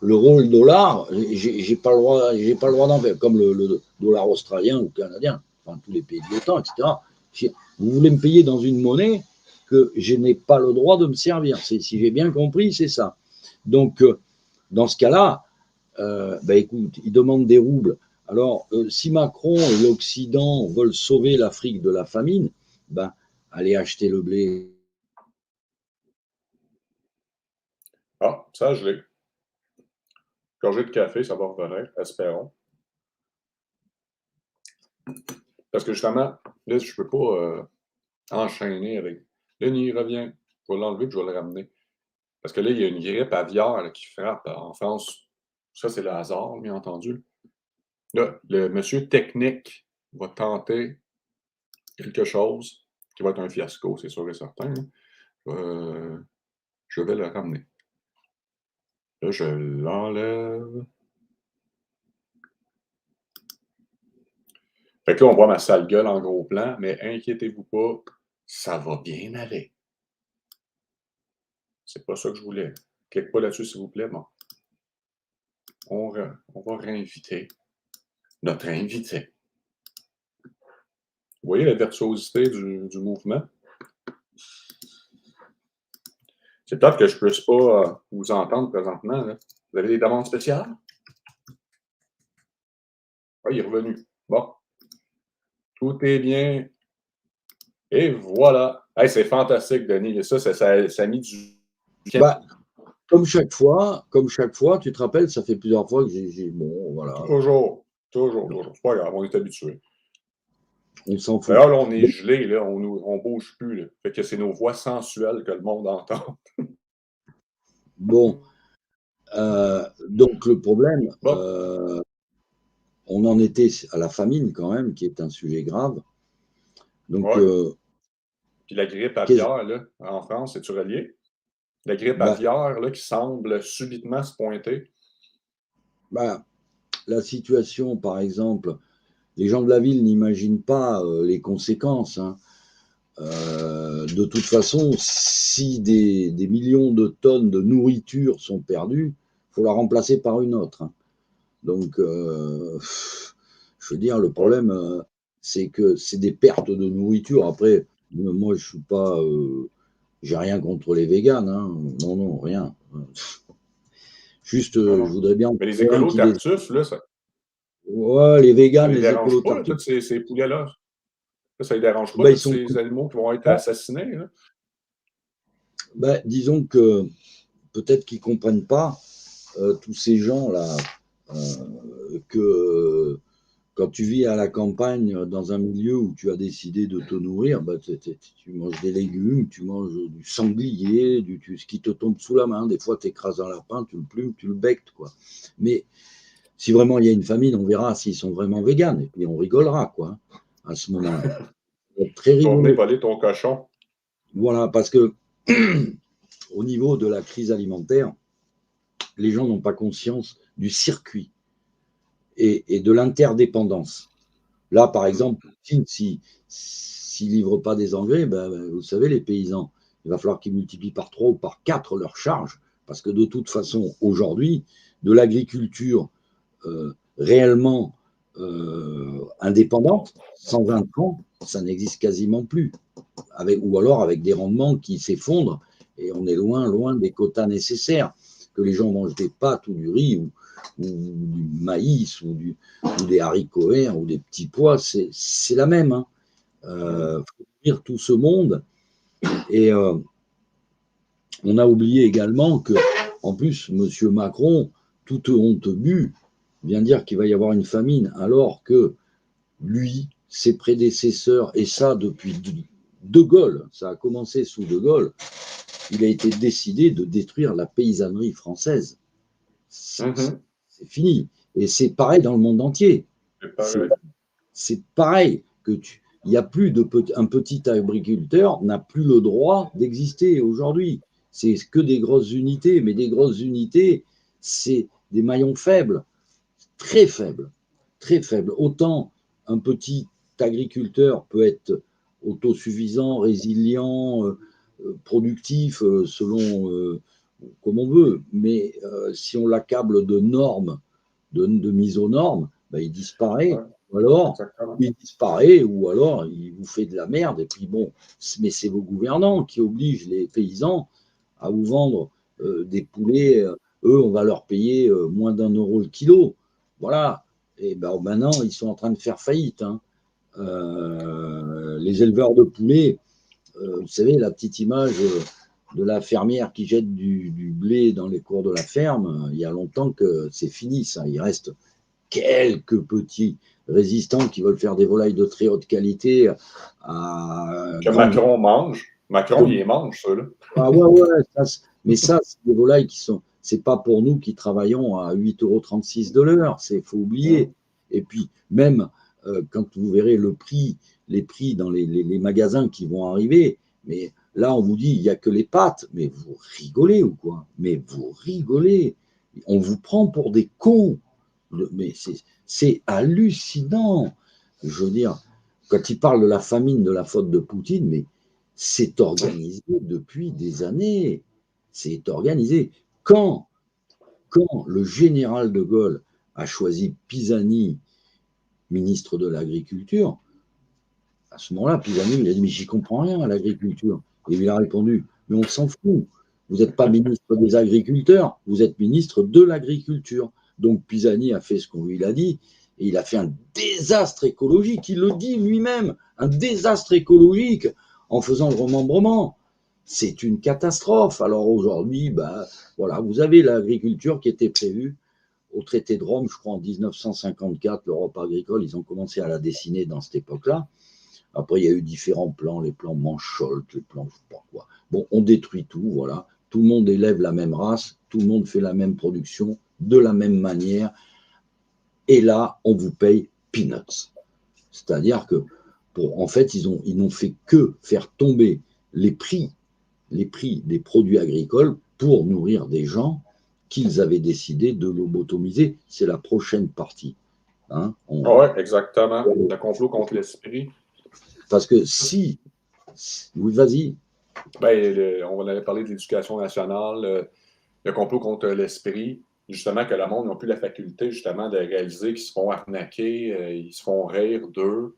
Speaker 2: l'euro, le dollar, j'ai pas le droit d'en faire, comme le dollar australien ou canadien, enfin tous les pays de l'OTAN, etc. Vous voulez me payer dans une monnaie que je n'ai pas le droit de me servir. Si j'ai bien compris, c'est ça. Donc, dans ce cas-là, écoute, ils demandent des roubles. Alors, si Macron et l'Occident veulent sauver l'Afrique de la famine, allez acheter le blé.
Speaker 1: Ah, ça, je l'ai. Gorgée de café, ça va revenir, espérons. Parce que justement, là, je peux pas enchaîner avec. Denis revient. Je vais l'enlever et je vais le ramener. Parce que là, il y a une grippe aviaire là, qui frappe en France. Ça, c'est le hasard, bien entendu. Là, le monsieur technique va tenter quelque chose qui va être un fiasco, c'est sûr et certain. Je vais le ramener. Là, je l'enlève. Fait que là, on voit ma sale gueule en gros plan, mais inquiétez-vous pas, ça va bien aller. C'est pas ça que je voulais. Clique pas là-dessus, s'il vous plaît. Bon. On va réinviter notre invité. Vous voyez la virtuosité du mouvement? C'est peut-être que je ne puisse pas vous entendre présentement. Là. Vous avez des demandes spéciales? Oui, il est revenu. Bon. Tout est bien. Et voilà. Hey, c'est fantastique, Denis. Ça a mis du...
Speaker 2: Comme chaque fois, tu te rappelles, ça fait plusieurs fois que j'ai bon, voilà.
Speaker 1: Toujours. C'est pas grave, on est habitué.
Speaker 2: On s'en fout.
Speaker 1: D'ailleurs, là, on est gelé, là, on ne bouge plus. Là. Fait que c'est nos voix sensuelles que le monde entend.
Speaker 2: Bon. Donc, le problème, on en était à la famine quand même, qui est un sujet grave. Donc,
Speaker 1: puis la grippe aviaire, là, en France, c'est-tu relié? La grippe aviaire, là, qui semble subitement se pointer.
Speaker 2: La situation, par exemple, les gens de la ville n'imaginent pas les conséquences. Hein. de toute façon, si des millions de tonnes de nourriture sont perdues, il faut la remplacer par une autre. Hein. Donc, je veux dire, le problème, c'est que c'est des pertes de nourriture. Après, moi, je suis pas, j'ai rien contre les véganes. Hein. Non, non, rien. Juste,
Speaker 1: Non.
Speaker 2: je voudrais bien.
Speaker 1: Mais les écolos tartuffes, là, ça
Speaker 2: Ouais, les véganes,
Speaker 1: les
Speaker 2: les
Speaker 1: dérange
Speaker 2: écolos
Speaker 1: pas, là,
Speaker 2: tartuffes.
Speaker 1: tous ces poulets-là. Là, ça les dérange pas,
Speaker 2: Ben, ils
Speaker 1: tous
Speaker 2: sont.
Speaker 1: ces animaux qui vont être
Speaker 2: Ouais.
Speaker 1: assassinés. Là.
Speaker 2: Ben, disons que peut-être qu'ils comprennent pas, tous ces gens-là, que quand tu vis à la campagne, dans un milieu où tu as décidé de te nourrir, ben, tu manges des légumes, tu manges du sanglier, ce qui te tombe sous la main. Des fois, tu écrases un lapin, tu le plumes, tu le bectes, quoi. Mais si vraiment il y a une famine, on verra s'ils sont vraiment véganes, et puis on rigolera, quoi, à ce moment-là. Ça va être très
Speaker 1: Ils vont venir
Speaker 2: rigolo.
Speaker 1: voler ton cochon.
Speaker 2: Voilà, parce que au niveau de la crise alimentaire, les gens n'ont pas conscience du circuit et de l'interdépendance. Là, par exemple, Poutine, s'il ne livre pas des engrais, ben, vous savez, les paysans, il va falloir qu'ils multiplient par 3 ou par 4 leurs charges, parce que de toute façon, aujourd'hui, de l'agriculture réellement indépendante, sans intrants, ça n'existe quasiment plus. Ou alors avec des rendements qui s'effondrent, et on est loin, loin des quotas nécessaires. Que les gens mangent des pâtes ou du riz ou du maïs ou des haricots verts ou des petits pois, c'est la même. Hein. Faut nourrir tout ce monde. Et on a oublié également que, en plus, M. Macron, toute honte bue, vient dire qu'il va y avoir une famine, alors que lui, ses prédécesseurs, et ça depuis De Gaulle, ça a commencé sous De Gaulle, il a été décidé de détruire la paysannerie française. C'est fini. Et c'est pareil dans le monde entier. C'est pareil que il n'y a plus un petit agriculteur n'a plus le droit d'exister aujourd'hui. C'est que des grosses unités, mais des grosses unités, c'est des maillons faibles, très faibles, très faibles. Autant un petit agriculteur peut être autosuffisant, résilient, productif, selon comme on veut, mais si on l'accable de normes, de mise aux normes, ben, il disparaît.
Speaker 1: Ouais,
Speaker 2: ou alors,
Speaker 1: exactement.
Speaker 2: il disparaît, ou alors il vous fait de la merde. Et puis bon, mais c'est vos gouvernants qui obligent les paysans à vous vendre des poulets. Eux, on va leur payer moins d'1 € le kilo. Voilà. Et ben maintenant, ils sont en train de faire faillite. Hein. Les éleveurs de poulets, vous savez, la petite image de la fermière qui jette du blé dans les cours de la ferme, il y a longtemps que c'est fini, ça. Il reste quelques petits résistants qui veulent faire des volailles de très haute qualité.
Speaker 1: Que Macron mange. Macron, il les mange, ceux-là.
Speaker 2: Ah ouais, mais ça, c'est des volailles qui sont. C'est pas pour nous qui travaillons à 8,36 € de l'heure, c'est faut oublier. Et puis, même quand vous verrez les prix dans les magasins qui vont arriver, mais là, on vous dit, il n'y a que les pâtes. Mais vous rigolez ou quoi? Mais vous rigolez. On vous prend pour des cons. Mais c'est hallucinant. Je veux dire, quand il parle de la famine, de la faute de Poutine, mais c'est organisé depuis des années. C'est organisé. Quand le général de Gaulle a choisi Pisani, ministre de l'Agriculture, à ce moment-là, Pisani, il a dit, mais j'y comprends rien à l'agriculture. Et il a répondu, mais on s'en fout. Vous n'êtes pas ministre des agriculteurs, vous êtes ministre de l'agriculture. Donc Pisani a fait ce qu'on lui a dit, et il a fait un désastre écologique, il le dit lui-même, un désastre écologique en faisant le remembrement. C'est une catastrophe. Alors aujourd'hui, ben, voilà, vous avez l'agriculture qui était prévue au traité de Rome, je crois en 1954, l'Europe agricole, ils ont commencé à la dessiner dans cette époque-là. Après, il y a eu différents plans, les plans Mansholt, les plans je sais pas quoi. Bon, on détruit tout, voilà. Tout le monde élève la même race, tout le monde fait la même production, de la même manière. Et là, on vous paye peanuts. C'est-à-dire que, en fait, ils n'ont fait que faire tomber les prix des produits agricoles pour nourrir des gens qu'ils avaient décidé de lobotomiser. C'est la prochaine partie. Hein,
Speaker 1: oui, exactement. Le complot contre l'esprit.
Speaker 2: Parce que si Oui, vas-y.
Speaker 1: Ben, on avait parlé de l'éducation nationale, le complot contre l'esprit, justement que le monde n'a plus la faculté justement de réaliser qu'ils se font arnaquer, ils se font rire d'eux,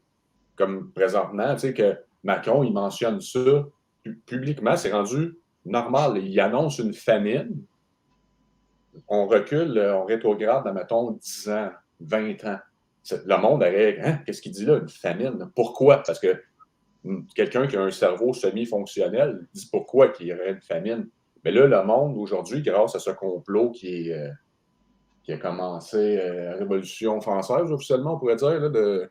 Speaker 1: comme présentement, tu sais que Macron, il mentionne ça publiquement, c'est rendu normal. Il annonce une famine, on recule, on rétrograde, mettons, 10 ans, 20 ans. Le monde aurait, hein, qu'est-ce qu'il dit là, une famine? Pourquoi? Parce que quelqu'un qui a un cerveau semi-fonctionnel dit pourquoi qu'il y aurait une famine. Mais là, le monde, aujourd'hui, grâce à ce complot qui a commencé la Révolution française, officiellement, on pourrait dire, là, de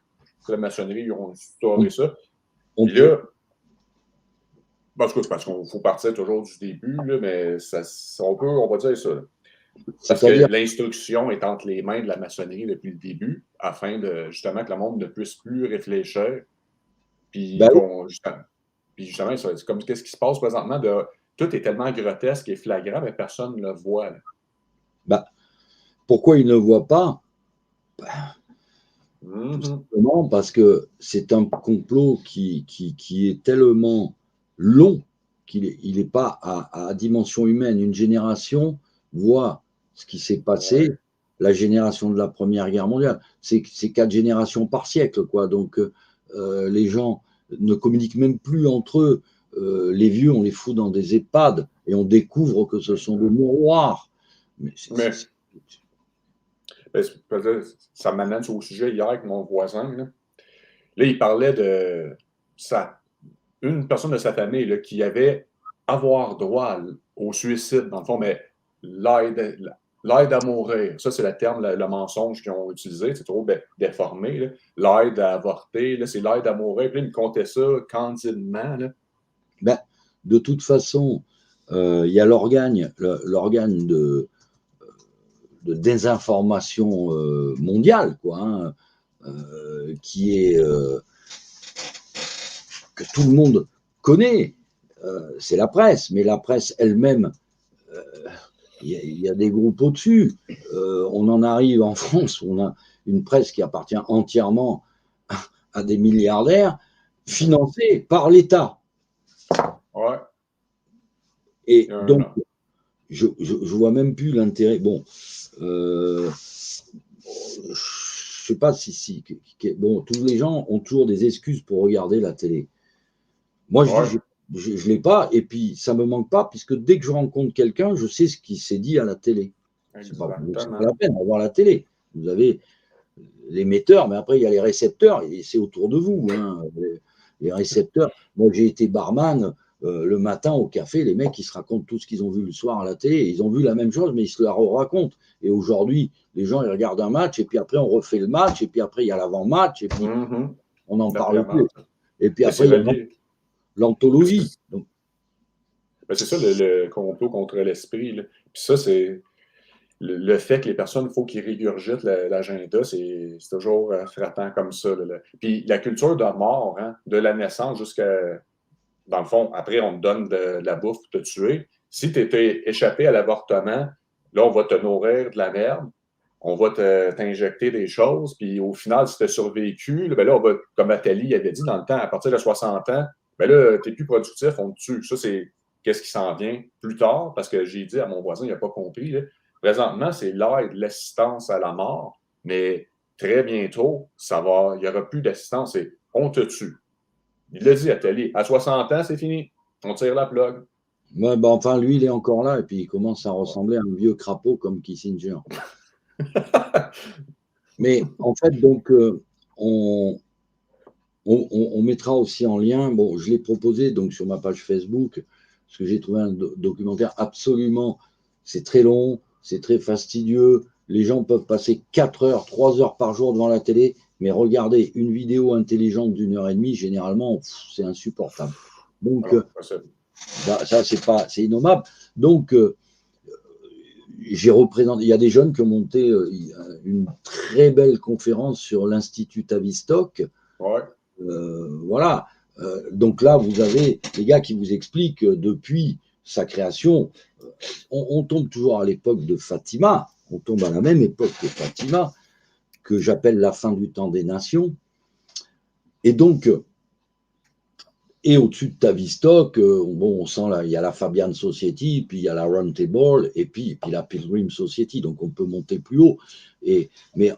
Speaker 1: la maçonnerie, ils ont instauré ça. Puis là, parce qu'il faut partir toujours du début, là, mais on va dire ça. Là. Parce que l'instruction est entre les mains de la maçonnerie depuis le début, afin de justement que le monde ne puisse plus réfléchir. Puis, justement, c'est comme qu'est-ce qui se passe présentement. Tout est tellement grotesque et flagrant, mais personne ne le voit.
Speaker 2: Pourquoi ils ne le voient pas? Tout simplement parce que c'est un complot qui est tellement long qu'il n'est pas à dimension humaine. Une génération voit ce qui s'est passé, la génération de la Première Guerre mondiale. C'est 4 générations par siècle, quoi. Donc, les gens ne communiquent même plus entre eux. Les vieux, on les fout dans des EHPAD et on découvre que ce sont des mouroirs.
Speaker 1: Ça m'amène au sujet hier avec mon voisin. Là, il parlait de une personne de sa famille là, qui avait avoir droit au suicide, dans le fond, mais l'aide à mourir. Ça, c'est le terme, le mensonge qu'ils ont utilisé. C'est trop déformé. L'aide à avorter, là, c'est l'aide à mourir. Puis là, il me comptait ça candidement. Là.
Speaker 2: De toute façon, il y a l'organe de désinformation mondiale, quoi, hein, qui est que tout le monde connaît. C'est la presse, mais la presse elle-même, il y a des groupes au-dessus. On en arrive en France, on a une presse qui appartient entièrement à des milliardaires, financés par l'État.
Speaker 1: Ouais.
Speaker 2: Et donc, je vois même plus l'intérêt. Bon, je sais pas si bon, tous les gens ont toujours des excuses pour regarder la télé. Moi, je l'ai pas, et puis ça me manque pas, puisque dès que je rencontre quelqu'un, je sais ce qui s'est dit à la télé. C'est pas la peine d'avoir la télé. Vous avez l'émetteur, mais après il y a les récepteurs, et c'est autour de vous. Hein, les récepteurs. Moi, j'ai été barman. Le matin au café, les mecs, ils se racontent tout ce qu'ils ont vu le soir à la télé. Ils ont vu la même chose, mais ils se la racontent. Et aujourd'hui, les gens, ils regardent un match, et puis après, on refait le match, et puis après, il y a l'avant-match, et puis on n'en parle plus. Et puis après, il y a l'anthologie.
Speaker 1: C'est ça, le complot contre l'esprit. Puis ça, c'est le fait que les personnes, il faut qu'ils régurgitent l'agenda, c'est toujours frappant comme ça. Puis la culture de mort, hein, de la naissance jusqu'à... Dans le fond, après, on te donne de la bouffe pour te tuer. Si tu étais échappé à l'avortement, là, on va te nourrir de la merde, on va t'injecter des choses, puis au final, si tu as survécu, ben là, on va, comme Nathalie avait dit dans le temps, à partir de 60 ans, ben là, tu n'es plus productif, on te tue. Ça, c'est qu'est-ce qui s'en vient plus tard, parce que j'ai dit à mon voisin, il n'a pas compris. Là. Présentement, c'est l'aide, l'assistance à la mort, mais très bientôt, il n'y aura plus d'assistance, c'est on te tue. Il l'a dit à Télé. À 60 ans, c'est fini. On tire la plug.
Speaker 2: Ouais, ben enfin, lui, il est encore là et puis il commence à ressembler à un vieux crapaud comme Kissinger. Mais en fait, donc, on mettra aussi en lien, bon, je l'ai proposé donc, sur ma page Facebook, parce que j'ai trouvé un documentaire absolument, c'est très long, c'est très fastidieux. Les gens peuvent passer 4 heures, 3 heures par jour devant la télé. Mais regardez, une vidéo intelligente d'1h30, généralement, c'est insupportable. Donc, ça, c'est innommable. Donc, j'ai représenté, il y a des jeunes qui ont monté une très belle conférence sur l'Institut Tavistock. Voilà. Donc là, vous avez les gars qui vous expliquent depuis sa création, on tombe toujours à l'époque de Fatima, on tombe à la même époque que Fatima, que j'appelle la fin du temps des nations. Et donc, Et au-dessus de Tavistock, bon, on sent là, il y a la Fabian Society, puis il y a la Round Table, et puis la Pilgrim Society, donc on peut monter plus haut. Mais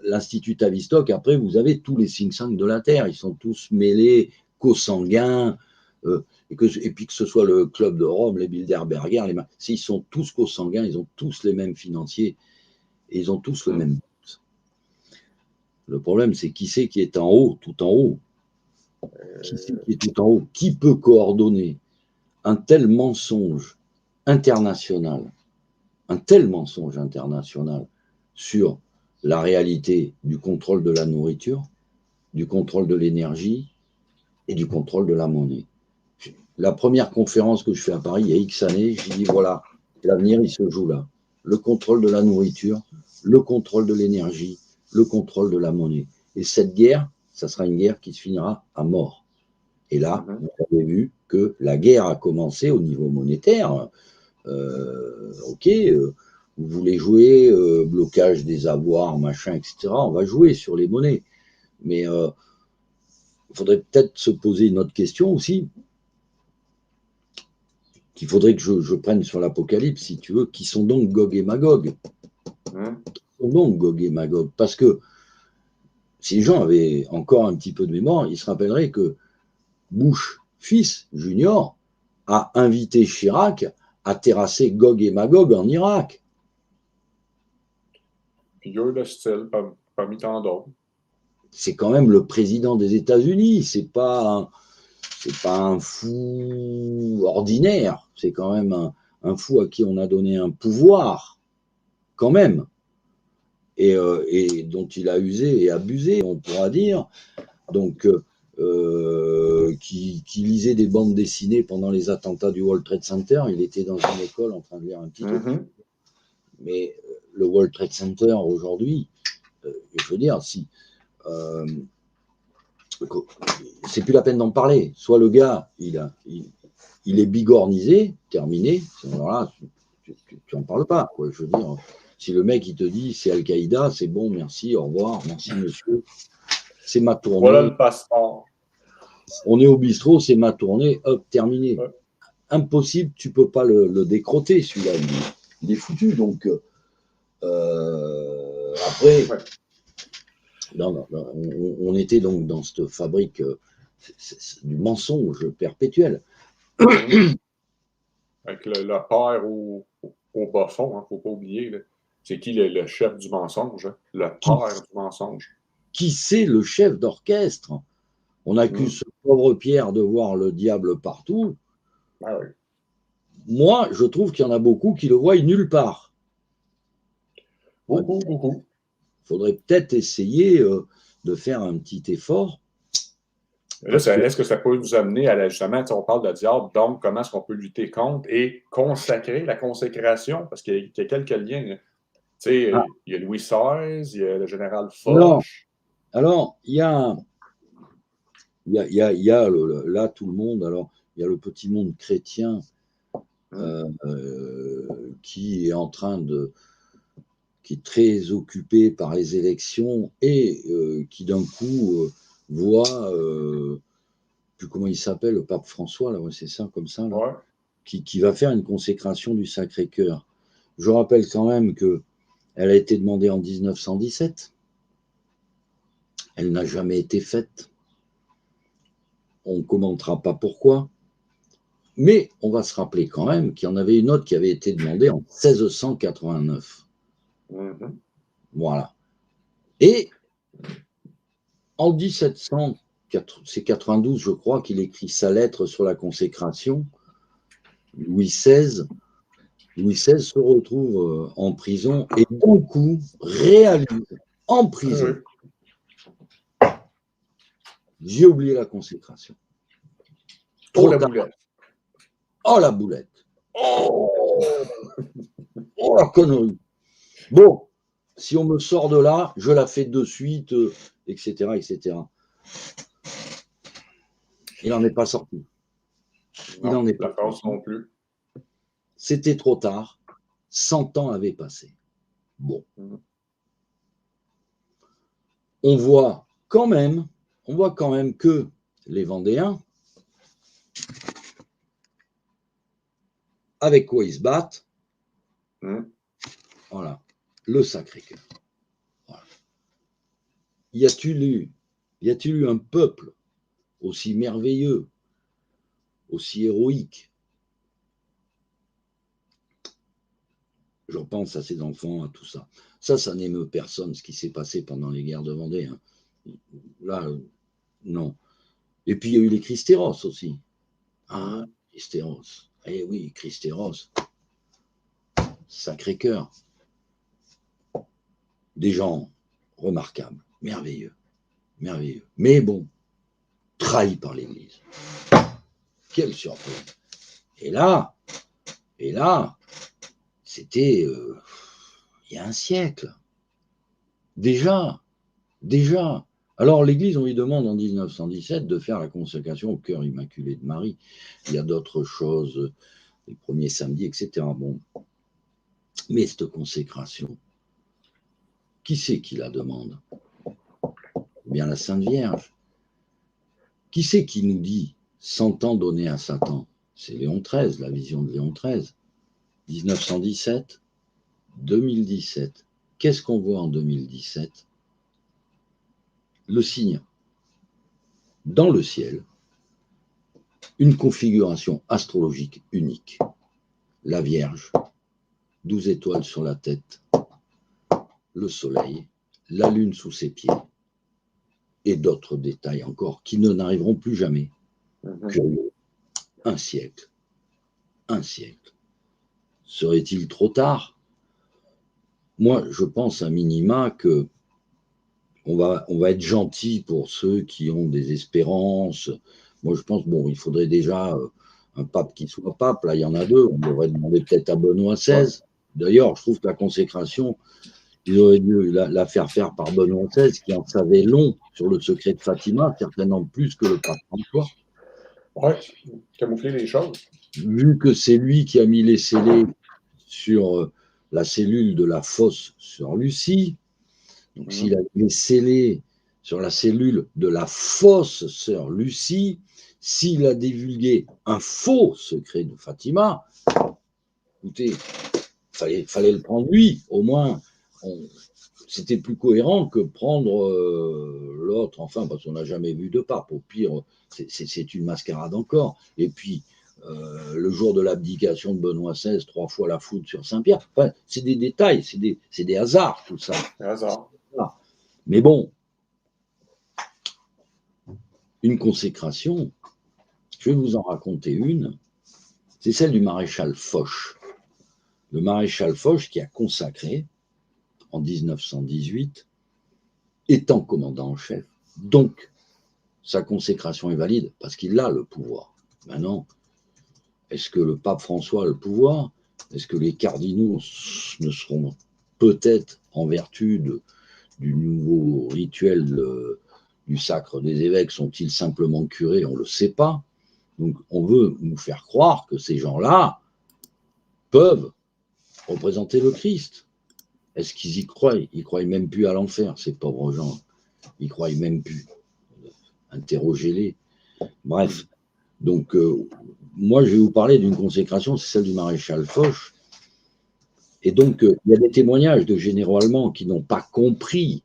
Speaker 2: l'Institut Tavistock, après, vous avez tous les think tanks de la Terre, ils sont tous mêlés, co-sanguins, et puis que ce soit le Club de Rome, les Bilderberger, ils sont tous co-sanguins, ils ont tous les mêmes financiers, et ils ont tous le même but. Le problème, c'est qui c'est qui est en haut, tout en haut. Qui c'est qui est tout en haut? Qui peut coordonner un tel mensonge international, sur la réalité du contrôle de la nourriture, du contrôle de l'énergie et du contrôle de la monnaie? La première conférence que je fais à Paris, il y a X années, j'ai dit voilà, l'avenir, il se joue là. Le contrôle de la nourriture, le contrôle de l'énergie, le contrôle de la monnaie. Et cette guerre, ça sera une guerre qui se finira à mort. Et là, vous avez vu que la guerre a commencé au niveau monétaire. Vous voulez jouer, blocage des avoirs, machin, etc. On va jouer sur les monnaies. Mais il faudrait peut-être se poser une autre question aussi, qu'il faudrait que je prenne sur l'Apocalypse, si tu veux, qui sont donc Gog et Magog. Parce que si les gens avaient encore un petit peu de mémoire, ils se rappelleraient que Bush, fils, junior, a invité Chirac à terrasser Gog et Magog en Irak.
Speaker 1: Figure de style, parmi tant d'autres.
Speaker 2: C'est quand même le président des États-Unis, c'est pas un fou ordinaire, c'est quand même un fou à qui on a donné un pouvoir, quand même, et dont il a usé et abusé, on pourra dire. Donc, qui lisait des bandes dessinées pendant les attentats du World Trade Center. Il était dans une école en train de lire un petit truc. Mais le World Trade Center aujourd'hui, je veux dire, c'est plus la peine d'en parler. Soit le gars, il est bigornisé, terminé, alors là, tu n'en parles pas, quoi. Je veux dire, si le mec il te dit c'est Al-Qaïda, c'est bon, merci, au revoir, merci monsieur, c'est ma tournée.
Speaker 1: Voilà le passeport.
Speaker 2: On est au bistrot, c'est ma tournée, hop, terminé. Ouais. Impossible, tu peux pas le décroter, celui-là, il est foutu. Donc, après, on était donc dans cette fabrique du mensonge perpétuel.
Speaker 1: Avec le père au bas fond, il ne faut pas oublier. C'est qui le chef du mensonge? Hein? Le père du mensonge.
Speaker 2: Qui c'est le chef d'orchestre? On accuse ce pauvre Pierre de voir le diable partout.
Speaker 1: Ah oui.
Speaker 2: Moi, je trouve qu'il y en a beaucoup qui le voient nulle part.
Speaker 1: Beaucoup.
Speaker 2: Il faudrait peut-être essayer de faire un petit effort.
Speaker 1: Là, est-ce que ça peut nous amener à l'ajustement? On parle de diable, donc comment est-ce qu'on peut lutter contre et consacrer la consécration? Parce qu'il y a quelques liens. Il y a Louis XVI, il y a le général Foch.
Speaker 2: Alors, il y a là tout le monde. Alors, il y a le petit monde chrétien qui est en train qui est très occupé par les élections et qui d'un coup voit, plus comment il s'appelle, le pape François, là, c'est ça, comme ça, là,
Speaker 1: ouais.
Speaker 2: qui va faire une consécration du Sacré-Cœur. Je rappelle quand même qu'elle a été demandée en 1917. Elle n'a jamais été faite. On ne commentera pas pourquoi. Mais on va se rappeler quand même qu'il y en avait une autre qui avait été demandée en 1689. Voilà. Et en 1792, je crois qu'il écrit sa lettre sur la consécration. Louis XVI se retrouve en prison et d'un coup réalise en prison. J'ai oublié la consécration.
Speaker 1: Oh, la boulette.
Speaker 2: Oh, la boulette. Oh, la connerie. Bon, si on me sort de là, je la fais de suite, etc., etc. Il n'en est pas sorti. Il n'en est pas sorti.
Speaker 1: Non plus.
Speaker 2: C'était trop tard. 100 ans avaient passé. Bon. On voit quand même on voit quand même que les Vendéens, avec quoi ils se battent, voilà, le Sacré-Cœur. Voilà. Y a-t-il eu un peuple aussi merveilleux, aussi héroïque? Je pense à ces enfants, à tout ça. Ça n'émeut personne, ce qui s'est passé pendant les guerres de Vendée. Hein. Là, non. Et puis, il y a eu les Cristéros aussi. Ah, Cristéros. Eh oui, Cristéros. Sacré-Cœur. Des gens remarquables, merveilleux, merveilleux. Mais bon, trahis par l'Église. Quelle surprise. Et là, c'était il y a un siècle. Déjà. Alors l'Église, on lui demande en 1917 de faire la consécration au cœur immaculé de Marie. Il y a d'autres choses, les premiers samedis, etc. Bon. Mais cette consécration, qui c'est qui la demande? Eh bien la Sainte Vierge. Qui c'est qui nous dit 100 ans donnés à Satan? C'est Léon XIII, la vision de Léon XIII. 1917, 2017. Qu'est-ce qu'on voit en 2017? Le signe. Dans le ciel, une configuration astrologique unique. La Vierge, 12 étoiles sur la tête, le soleil, la lune sous ses pieds, et d'autres détails encore qui n'arriveront plus jamais. Curieux. Un siècle. Serait-il trop tard? Moi, je pense à minima que on va être gentil pour ceux qui ont des espérances. Moi, je pense, bon, il faudrait déjà un pape qui soit pape. Là, il y en a deux. On devrait demander peut-être à Benoît XVI. D'ailleurs, je trouve que la consécration, ils auraient dû la faire par Benoît XVI, qui en savait long sur le secret de Fatima, certainement plus que le pape François.
Speaker 1: Oui, camoufler les choses.
Speaker 2: Vu que c'est lui qui a mis les scellés sur la cellule de la fosse sur Lucie, donc s'il a mis les scellés sur la cellule de la fausse sœur Lucie, s'il a divulgué un faux secret de Fatima, écoutez, fallait le prendre lui, au moins, c'était plus cohérent que prendre l'autre, enfin, parce qu'on n'a jamais vu de pape, au pire, c'est une mascarade encore. Et puis, le jour de l'abdication de Benoît XVI, 3 fois la foudre sur Saint-Pierre, enfin, c'est des détails, c'est des hasards, tout ça.
Speaker 1: Hasard.
Speaker 2: Mais bon, une consécration, je vais vous en raconter une, c'est celle du maréchal Foch. Le maréchal Foch qui a consacré, en 1918, étant commandant en chef, donc sa consécration est valide parce qu'il a le pouvoir. Maintenant, est-ce que le pape François a le pouvoir? Est-ce que les cardinaux ne seront peut-être, en vertu du nouveau rituel du sacre des évêques, sont-ils simplement curés? On ne le sait pas. Donc on veut nous faire croire que ces gens-là peuvent représenter le Christ. Est-ce qu'ils y croient? Ils ne croient même plus à l'enfer, ces pauvres gens. Ils ne croient même plus. Interrogez-les. Bref. Donc, moi, je vais vous parler d'une consécration, c'est celle du maréchal Foch. Et donc, il y a des témoignages de généraux allemands qui n'ont pas compris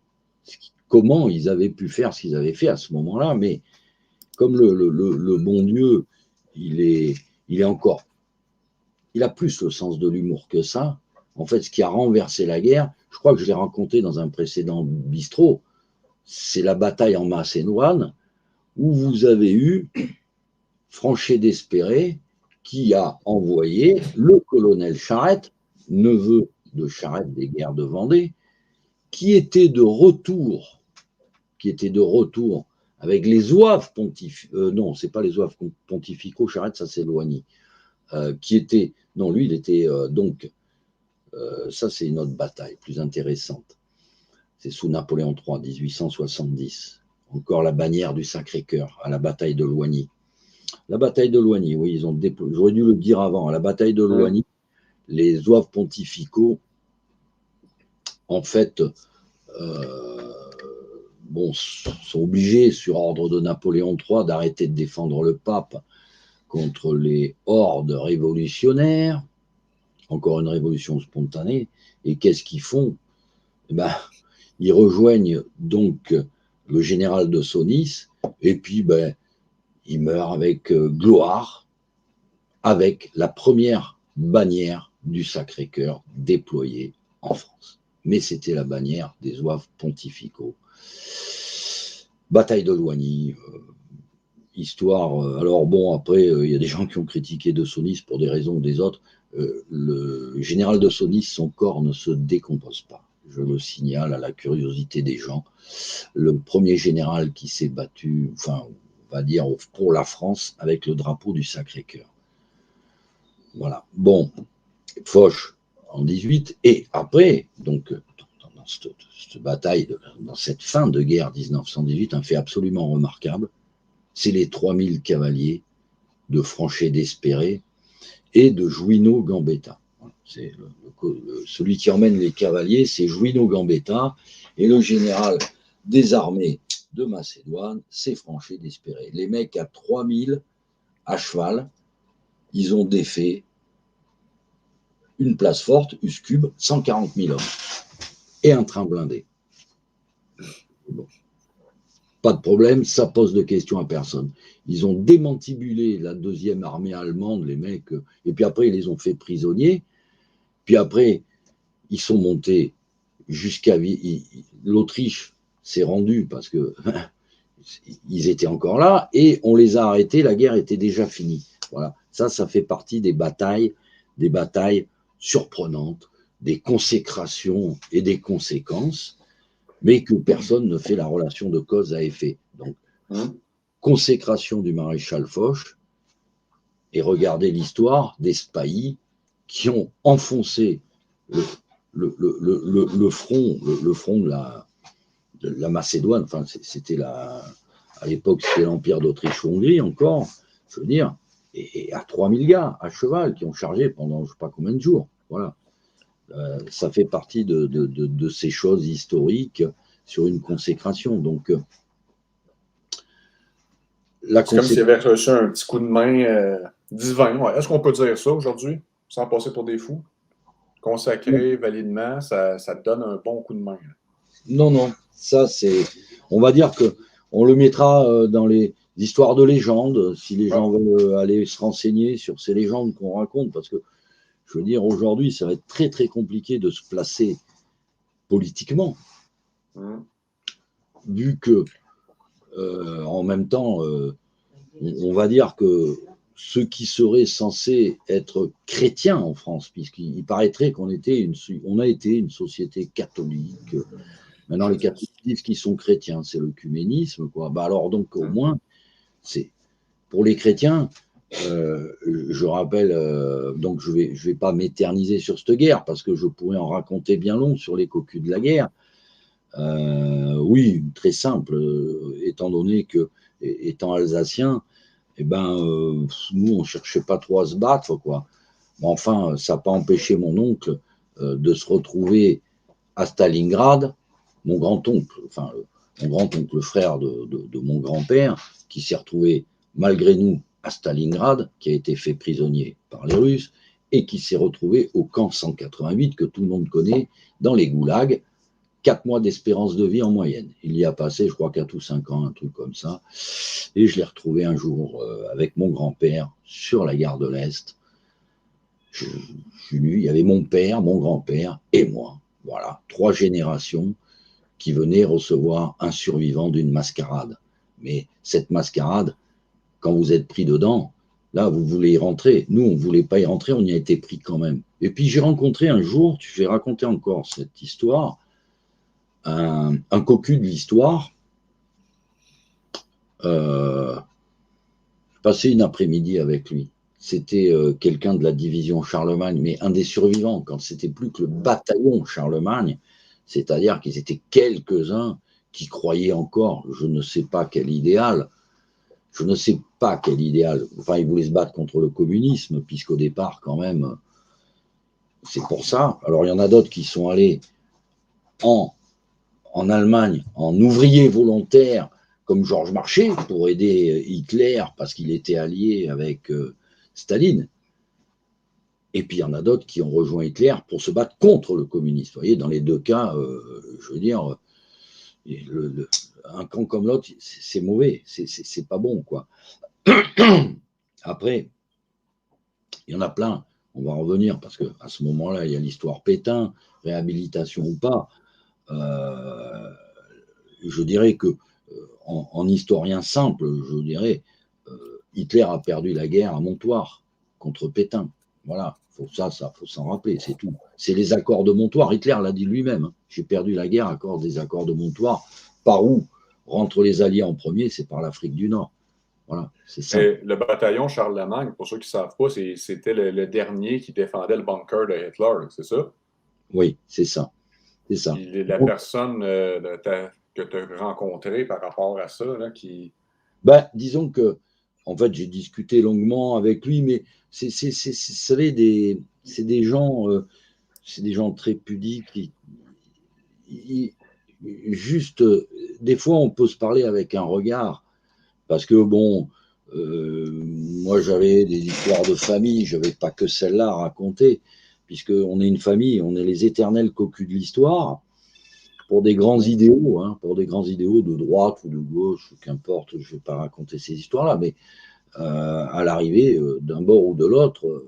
Speaker 2: comment ils avaient pu faire ce qu'ils avaient fait à ce moment-là, mais comme le bon Dieu, il a plus le sens de l'humour que ça. En fait, ce qui a renversé la guerre, je crois que je l'ai raconté dans un précédent bistrot, c'est la bataille en Macédoine, où vous avez eu Franchet d'Espéré qui a envoyé le colonel Charette, neveu de Charette des guerres de Vendée, qui était de retour avec les zouaves pontificaux, non, c'est pas les zouaves pontificaux, Charette, ça c'est Loigny, lui il était ça c'est une autre bataille plus intéressante, c'est sous Napoléon III, 1870, encore la bannière du Sacré-Cœur, à la bataille de Loigny. La bataille de Loigny, oui, j'aurais dû le dire avant, à la bataille de Loigny, les zouaves pontificaux, en fait, sont obligés, sur ordre de Napoléon III, d'arrêter de défendre le pape contre les hordes révolutionnaires. Encore une révolution spontanée. Et qu'est-ce qu'ils font? Ils rejoignent donc le général de Saunis, et puis ils meurent avec gloire, avec la première bannière du Sacré-Cœur déployée en France. Mais c'était la bannière des zouaves pontificaux. Bataille de Loigny, histoire. Alors bon, après, il y a des gens qui ont critiqué de Saunis pour des raisons ou des autres. Le général de Saunis, son corps ne se décompose pas. Je le signale à la curiosité des gens. Le premier général qui s'est battu, enfin, on va dire, pour la France avec le drapeau du Sacré-Cœur. Voilà. Bon, Foch en 18, et après, donc, dans cette bataille, dans cette fin de guerre 1918, un fait absolument remarquable, c'est les 3000 cavaliers de Franchet d'Espéré et de Juinot-Gambetta. C'est celui qui emmène les cavaliers, c'est Juinot-Gambetta, et le général des armées de Macédoine, c'est Franchet d'Espéré. Les mecs à 3000 à cheval, ils ont défait une place forte, Uskub, 140 000 hommes, et un train blindé. Bon. Pas de problème, ça pose de questions à personne. Ils ont démantibulé la deuxième armée allemande, les mecs, et puis après, ils les ont fait prisonniers. Puis après, ils sont montés jusqu'à... L'Autriche s'est rendue parce que ils étaient encore là, et on les a arrêtés, la guerre était déjà finie. Voilà, ça fait partie des batailles surprenantes, des consécrations et des conséquences, mais que personne ne fait la relation de cause à effet. Donc, consécration du maréchal Foch, et regardez l'histoire des spahis qui ont enfoncé le front de la Macédoine. Enfin, c'était à l'époque, c'était l'Empire d'Autriche-Hongrie encore, je veux dire, et à 3000 gars à cheval qui ont chargé pendant je ne sais pas combien de jours. Voilà. Ça fait partie de ces choses historiques sur une consécration. Donc,
Speaker 1: c'est comme s'il avait reçu un petit coup de main divin. Ouais. Est-ce qu'on peut dire ça aujourd'hui, sans passer pour des fous? Consacré validement, ça donne un bon coup de main.
Speaker 2: Non, ça c'est... On va dire qu'on le mettra dans les histoires de légendes, si les gens veulent aller se renseigner sur ces légendes qu'on raconte, parce que, je veux dire, aujourd'hui, ça va être très très compliqué de se placer politiquement, vu que, en même temps, on va dire que ceux qui seraient censés être chrétiens en France, puisqu'il paraîtrait on a été une société catholique. Maintenant, les catholiques disent qu'ils sont chrétiens, c'est l'œcuménisme, quoi. Alors donc, au moins, c'est pour les chrétiens. Je rappelle, donc je vais pas m'éterniser sur cette guerre parce que je pourrais en raconter bien long sur les cocus de la guerre. Oui, très simple, étant donné que, étant alsacien, nous, on cherchait pas trop à se battre, quoi. Mais enfin, ça n'a pas empêché mon oncle de se retrouver à Stalingrad, mon grand-oncle, le frère de mon grand-père, qui s'est retrouvé, malgré nous, à Stalingrad, qui a été fait prisonnier par les Russes, et qui s'est retrouvé au camp 188, que tout le monde connaît, dans les goulags, 4 mois d'espérance de vie en moyenne. Il y a passé, je crois, 4 ou 5 ans, un truc comme ça. Et je l'ai retrouvé un jour avec mon grand-père sur la gare de l'Est. Je suis venu, il y avait mon père, mon grand-père et moi. Voilà, 3 générations qui venaient recevoir un survivant d'une mascarade. Mais cette mascarade, quand vous êtes pris dedans, là, vous voulez y rentrer. Nous, on ne voulait pas y rentrer, on y a été pris quand même. Et puis, j'ai rencontré un jour, je vais raconter encore cette histoire, un cocu de l'histoire. J'ai passé une après-midi avec lui. C'était quelqu'un de la division Charlemagne, mais un des survivants, quand c'était plus que le bataillon Charlemagne, c'est-à-dire qu'ils étaient quelques-uns qui croyaient encore, je ne sais pas quel idéal, enfin, ils voulaient se battre contre le communisme, puisqu'au départ, quand même, c'est pour ça. Alors, il y en a d'autres qui sont allés en Allemagne en ouvrier volontaire comme Georges Marchais pour aider Hitler parce qu'il était allié avec Staline. Et puis il y en a d'autres qui ont rejoint Hitler pour se battre contre le communisme. Vous voyez, dans les deux cas, je veux dire, un camp comme l'autre, c'est mauvais, c'est pas bon, quoi. Après, il y en a plein. On va en revenir parce qu'à ce moment-là, il y a l'histoire Pétain, réhabilitation ou pas. Je dirais que, en historien simple, je dirais, Hitler a perdu la guerre à Montoire contre Pétain. Voilà, faut s'en rappeler, c'est tout. C'est les accords de Montoire. Hitler l'a dit lui-même. Hein. J'ai perdu la guerre à cause des accords de Montoire. Par où rentrent les Alliés en premier? C'est par l'Afrique du Nord. Voilà, c'est ça.
Speaker 1: Et le bataillon Charlemagne, pour ceux qui ne savent pas, c'était le dernier qui défendait le bunker de Hitler, c'est ça?
Speaker 2: Oui, c'est ça. C'est ça.
Speaker 1: La personne que tu as rencontrée par rapport à ça, là, qui...
Speaker 2: Ben, disons que, en fait, j'ai discuté longuement avec lui, mais c'est des gens très pudiques. Juste, des fois, on peut se parler avec un regard. Parce que, bon, moi, j'avais des histoires de famille, je n'avais pas que celle-là à raconter, puisqu'on est une famille, on est les éternels cocus de l'histoire, pour des grands idéaux, hein, pour des grands idéaux de droite ou de gauche, qu'importe, je ne vais pas raconter ces histoires-là, mais à l'arrivée, d'un bord ou de l'autre,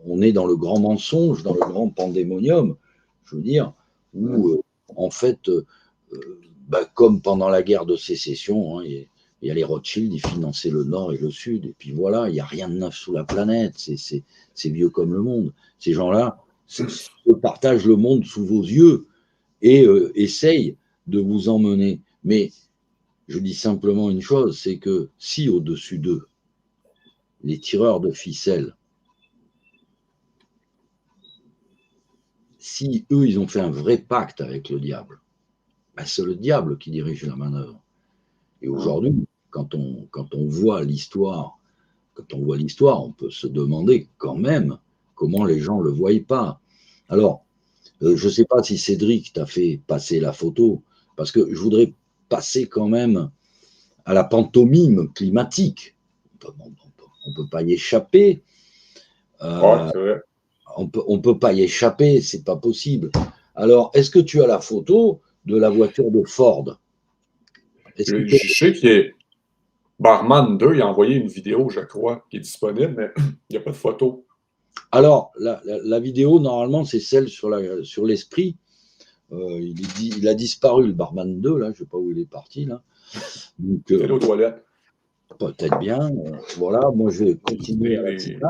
Speaker 2: on est dans le grand mensonge, dans le grand pandémonium, je veux dire, où, en fait... comme pendant la guerre de sécession, hein, il y a les Rothschild, ils finançaient le Nord et le Sud, et puis voilà, il n'y a rien de neuf sous la planète, c'est vieux comme le monde. Ces gens-là partagent le monde sous vos yeux et essayent de vous emmener. Mais je dis simplement une chose, c'est que si au-dessus d'eux, les tireurs de ficelles, si eux, ils ont fait un vrai pacte avec le diable, c'est le diable qui dirige la manœuvre. Et aujourd'hui, quand on voit l'histoire, on peut se demander quand même comment les gens ne le voient pas. Alors, je ne sais pas si Cédric t'a fait passer la photo, parce que je voudrais passer quand même à la pantomime climatique. On ne peut pas y échapper.
Speaker 1: c'est vrai.
Speaker 2: On peut pas y échapper, c'est pas possible. Alors, est-ce que tu as la photo de la voiture de Ford?
Speaker 1: Je sais qu'il est Barman 2, il a envoyé une vidéo, je crois, qui est disponible, mais il n'y a pas de photo.
Speaker 2: Alors, la vidéo, normalement, c'est celle sur l'esprit. Il a disparu, le Barman 2, là, je ne sais pas où il est parti, là.
Speaker 1: Il est aux toilettes.
Speaker 2: Peut-être bien. Voilà, moi, je vais continuer à la citation.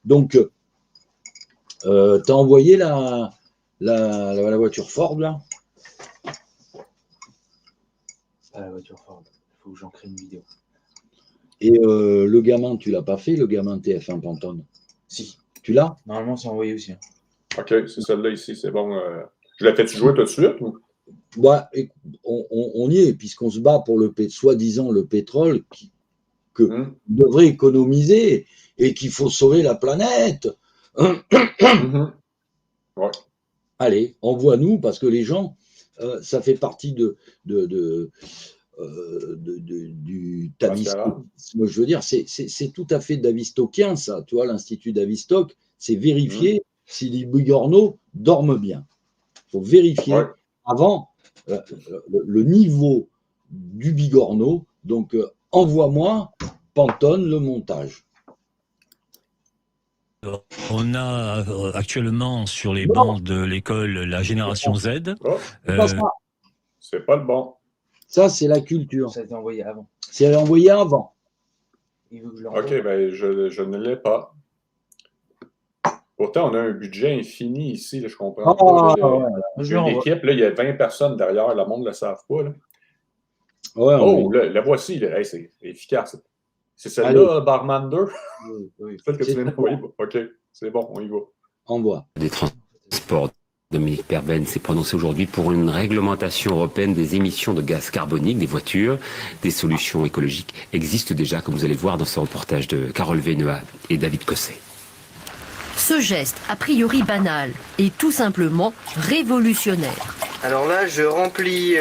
Speaker 2: Donc, tu as envoyé la voiture Ford, là?
Speaker 9: Pas la voiture Ford. Il faut que j'en crée une vidéo.
Speaker 2: Et le gamin, tu l'as pas fait, le gamin TF1 Pantone?
Speaker 9: Si.
Speaker 2: Tu l'as?
Speaker 9: Normalement, c'est envoyé aussi. Hein.
Speaker 1: OK, c'est celle-là ici, c'est bon. Je l'ai fait-tu jouer tout de suite? Ou?
Speaker 2: Bah, on y est, puisqu'on se bat pour soi-disant le pétrole que devrait économiser et qu'il faut sauver la planète.
Speaker 1: Ouais.
Speaker 2: Allez, envoie-nous, parce que les gens, ça fait partie du tavistocisme. Je veux dire, c'est tout à fait davistokien, ça. Tu vois, l'Institut Davistock, c'est vérifier si les bigorneaux dorment bien. Il faut vérifier avant le niveau du bigorneau. Donc, envoie-moi, Pantone, le montage.
Speaker 10: On a actuellement sur les bancs de l'école la génération Z.
Speaker 1: C'est pas le bon.
Speaker 2: Ça, c'est la culture.
Speaker 9: Ça a été envoyé avant.
Speaker 2: C'est envoyé avant.
Speaker 9: Il veut que je
Speaker 1: OK, ben je ne l'ai pas. Pourtant, on a un budget infini ici, là, je comprends pas. J'ai une équipe, là, il y a 20 personnes derrière, le monde ne le savent pas. Là. La voici, là. Hey, c'est efficace. C'est celle-là, Barman 2?
Speaker 9: Oui.
Speaker 1: Celle que tu viens d'envoyer. OK, c'est bon, on y va.
Speaker 2: Envoie.
Speaker 11: Des transports. Dominique Perben s'est prononcé aujourd'hui pour une réglementation européenne des émissions de gaz carbonique des voitures. Des solutions écologiques existent déjà, comme vous allez le voir dans ce reportage de Carole Vénua et David Cosset.
Speaker 12: Ce geste, a priori banal, est tout simplement révolutionnaire.
Speaker 13: Alors là, je remplis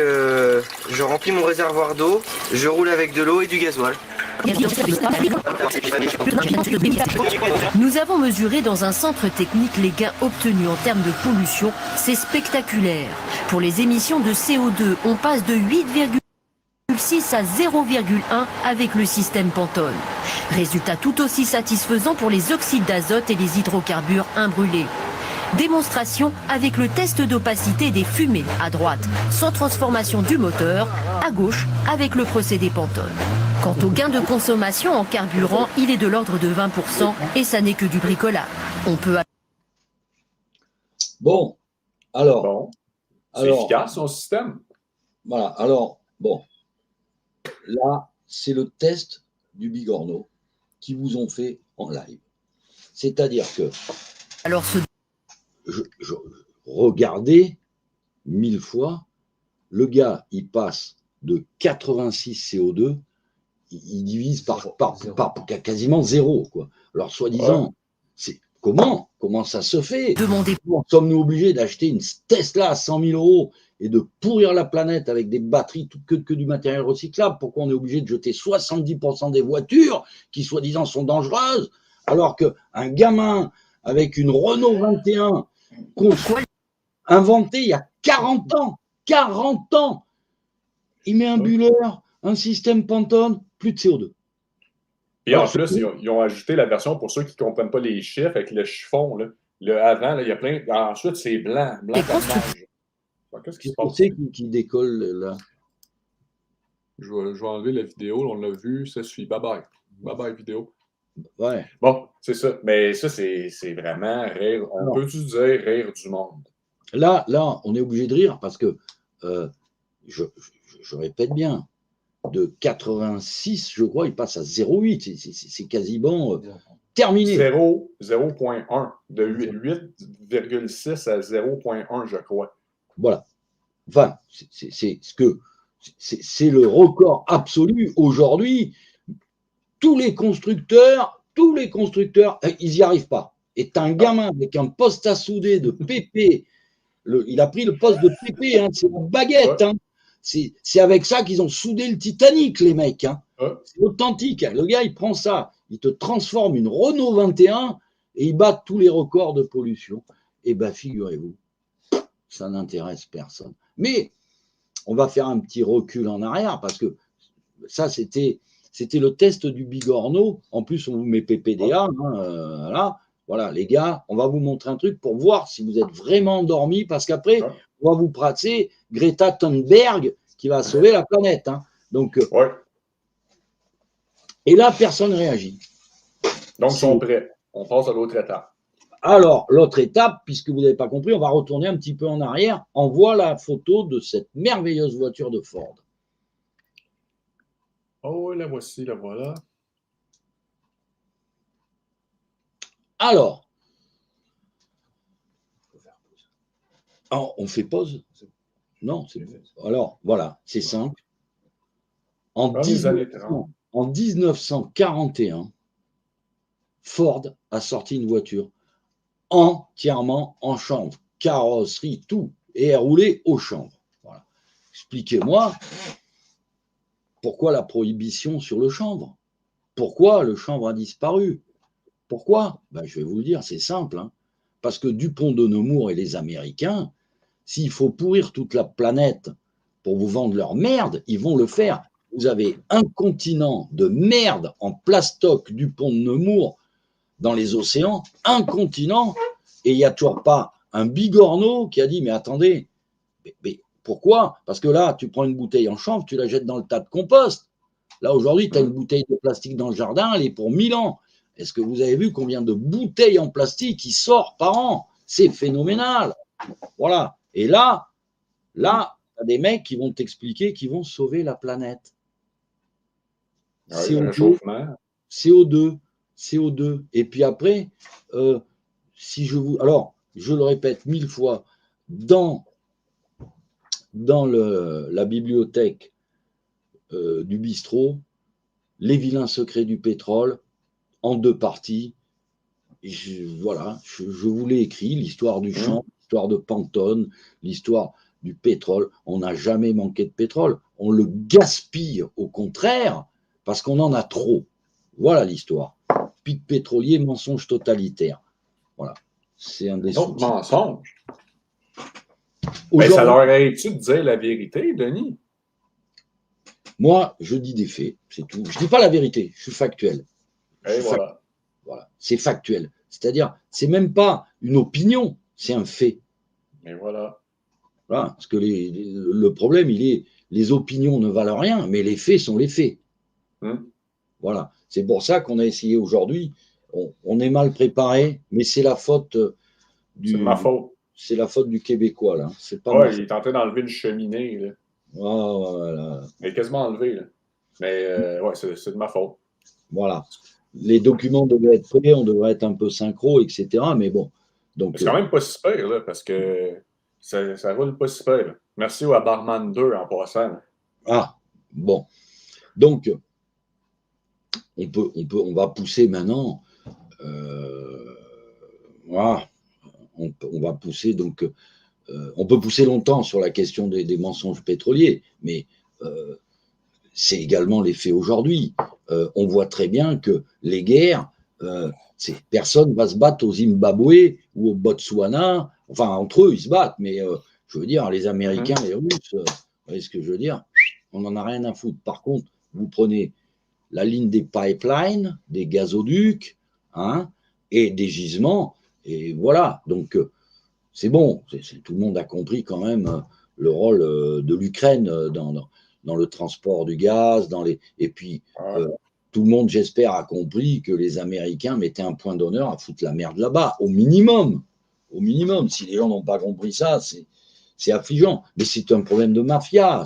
Speaker 13: mon réservoir d'eau, je roule avec de l'eau et du gasoil.
Speaker 12: Nous avons mesuré dans un centre technique les gains obtenus en termes de pollution. C'est spectaculaire. Pour les émissions de CO2, on passe de 8,6 à 0,1 avec le système Pantone. Résultat tout aussi satisfaisant pour les oxydes d'azote et les hydrocarbures imbrûlés. Démonstration avec le test d'opacité des fumées à droite, sans transformation du moteur, à gauche avec le procédé Pantone. Quant au gain de consommation en carburant, il est de l'ordre de 20% et ça n'est que du bricolage. On peut...
Speaker 2: Bon, alors...
Speaker 1: C'est efficace, son système.
Speaker 2: Voilà, alors, bon, là, c'est le test du bigorneau qu'ils vous ont fait en live. C'est-à-dire que...
Speaker 12: Alors,
Speaker 2: je regardais 1000 fois, le gars, il passe de 86 CO2, il divise par quasiment zéro, quoi. Alors, soi-disant, c'est comment ça se fait? Sommes-nous obligés d'acheter une Tesla à 100 000 euros et de pourrir la planète avec des batteries que du matériel recyclable? Pourquoi on est obligé de jeter 70% des voitures qui, soi-disant, sont dangereuses, alors qu'un gamin avec une Renault 21 inventée il y a 40 ans, il met un bulleur, un système Pantone, plus de CO2.
Speaker 1: Et en plus, ils ont ajouté la version pour ceux qui ne comprennent pas les chiffres avec le chiffon. Là. Le avant, là, il y a plein. Ensuite, c'est blanc comme neige. Qu'est-ce qui se passe?
Speaker 2: C'est qui décolle là?
Speaker 1: Je vais enlever la vidéo. On l'a vu, ça suit. Bye bye. Bye bye, vidéo.
Speaker 2: Ouais.
Speaker 1: Bon, c'est ça. Mais ça, c'est vraiment rire. On peut-tu dire rire du monde?
Speaker 2: Là, on est obligé de rire parce que, je répète bien, de 86, je crois, il passe à 0,8. C'est quasiment terminé.
Speaker 1: 0,1. De 8,6 à 0,1, je crois.
Speaker 2: Voilà. Enfin, c'est le record absolu aujourd'hui. Tous les constructeurs, ils n'y arrivent pas. Et un gamin avec un poste à souder de PP, il a pris le poste de PP, hein, c'est une baguette. Hein. C'est avec ça qu'ils ont soudé le Titanic, les mecs. Hein. C'est authentique. Hein. Le gars, il prend ça, il te transforme une Renault 21 et il bat tous les records de pollution. Eh bien, figurez-vous, ça n'intéresse personne. Mais on va faire un petit recul en arrière parce que ça, c'était le test du bigorneau. En plus, on vous met PPDA. Hein, voilà, les gars, on va vous montrer un truc pour voir si vous êtes vraiment endormis parce qu'après, on va vous prater Greta Thunberg qui va sauver la planète. Hein. Donc, et là, personne ne réagit.
Speaker 1: Donc, ils sont prêts. On passe à l'autre étape.
Speaker 2: Alors, l'autre étape, puisque vous n'avez pas compris, on va retourner un petit peu en arrière. On voit la photo de cette merveilleuse voiture de Ford.
Speaker 1: Oh, la voici, la voilà.
Speaker 2: Alors, on fait pause? Non, c'est bon. Alors, voilà, c'est simple. En 1941, Ford a sorti une voiture entièrement en chanvre, carrosserie, tout, et est roulée au chanvre. Voilà. Expliquez-moi pourquoi la prohibition sur le chanvre? Pourquoi le chanvre a disparu? Pourquoi? Ben, je vais vous le dire, c'est simple. Hein. Parce que Dupont de Nemours et les Américains, s'il faut pourrir toute la planète pour vous vendre leur merde, ils vont le faire. Vous avez un continent de merde en plastoc Dupont de Nemours dans les océans, un continent, et il n'y a toujours pas un bigorneau qui a dit « Mais attendez, mais pourquoi? Parce que là, tu prends une bouteille en chanvre, tu la jettes dans le tas de compost. Là, aujourd'hui, tu as une bouteille de plastique dans le jardin, elle est pour 1000 ans. Est-ce que vous avez vu combien de bouteilles en plastique qui sortent par an? C'est phénoménal. Voilà. Et là, tu as des mecs qui vont t'expliquer qu'ils vont sauver la planète. CO2. Et puis après, alors, je le répète 1000 fois, dans la bibliothèque du bistrot, Les vilains secrets du pétrole, en 2 parties, Voilà, je vous l'ai écrit, l'histoire du champ, l'histoire de Pantone, l'histoire du pétrole. On n'a jamais manqué de pétrole. On le gaspille au contraire parce qu'on en a trop. Voilà l'histoire. Pic pétrolier, mensonge totalitaire. Voilà. C'est un des
Speaker 1: autres mensonges.
Speaker 2: Mais
Speaker 1: ça leur arrive-tu de dire la vérité, Denis?
Speaker 2: Moi, je dis des faits, c'est tout. Je ne dis pas la vérité, je suis factuel. Voilà, c'est factuel. C'est-à-dire, c'est même pas une opinion, c'est un fait.
Speaker 1: Mais voilà.
Speaker 2: Voilà, parce que le problème, les opinions ne valent rien, mais les faits sont les faits. Voilà. C'est pour ça qu'on a essayé aujourd'hui. On est mal préparé, mais c'est la faute
Speaker 1: C'est ma faute.
Speaker 2: C'est la faute du Québécois, là. C'est pas
Speaker 1: il est en train d'enlever une cheminée, là.
Speaker 2: Voilà.
Speaker 1: Il est quasiment enlevé, là. Mais c'est de ma faute.
Speaker 2: Voilà. Les documents devraient être prêts, on devrait être un peu synchro, etc. Mais bon. Donc,
Speaker 1: c'est quand même pas si pire, là, parce que ça roule pas si pire. Là. Merci à Barman 2 en passant. Là.
Speaker 2: Ah, bon. Donc, on va pousser maintenant. Voilà. On va pousser donc. On peut pousser longtemps sur la question des mensonges pétroliers, mais c'est également les faits aujourd'hui. On voit très bien que les guerres, personne ne va se battre au Zimbabwe ou au Botswana. Enfin, entre eux, ils se battent, mais je veux dire, les Américains, les Russes, vous voyez ce que je veux dire? On n'en a rien à foutre. Par contre, vous prenez la ligne des pipelines, des gazoducs, et des gisements, et voilà. Donc, c'est bon. Tout le monde a compris quand même le rôle de l'Ukraine dans le transport du gaz, et puis tout le monde, j'espère, a compris que les Américains mettaient un point d'honneur à foutre la merde là-bas, au minimum. Au minimum. Si les gens n'ont pas compris ça, c'est affligeant. Mais c'est un problème de mafia.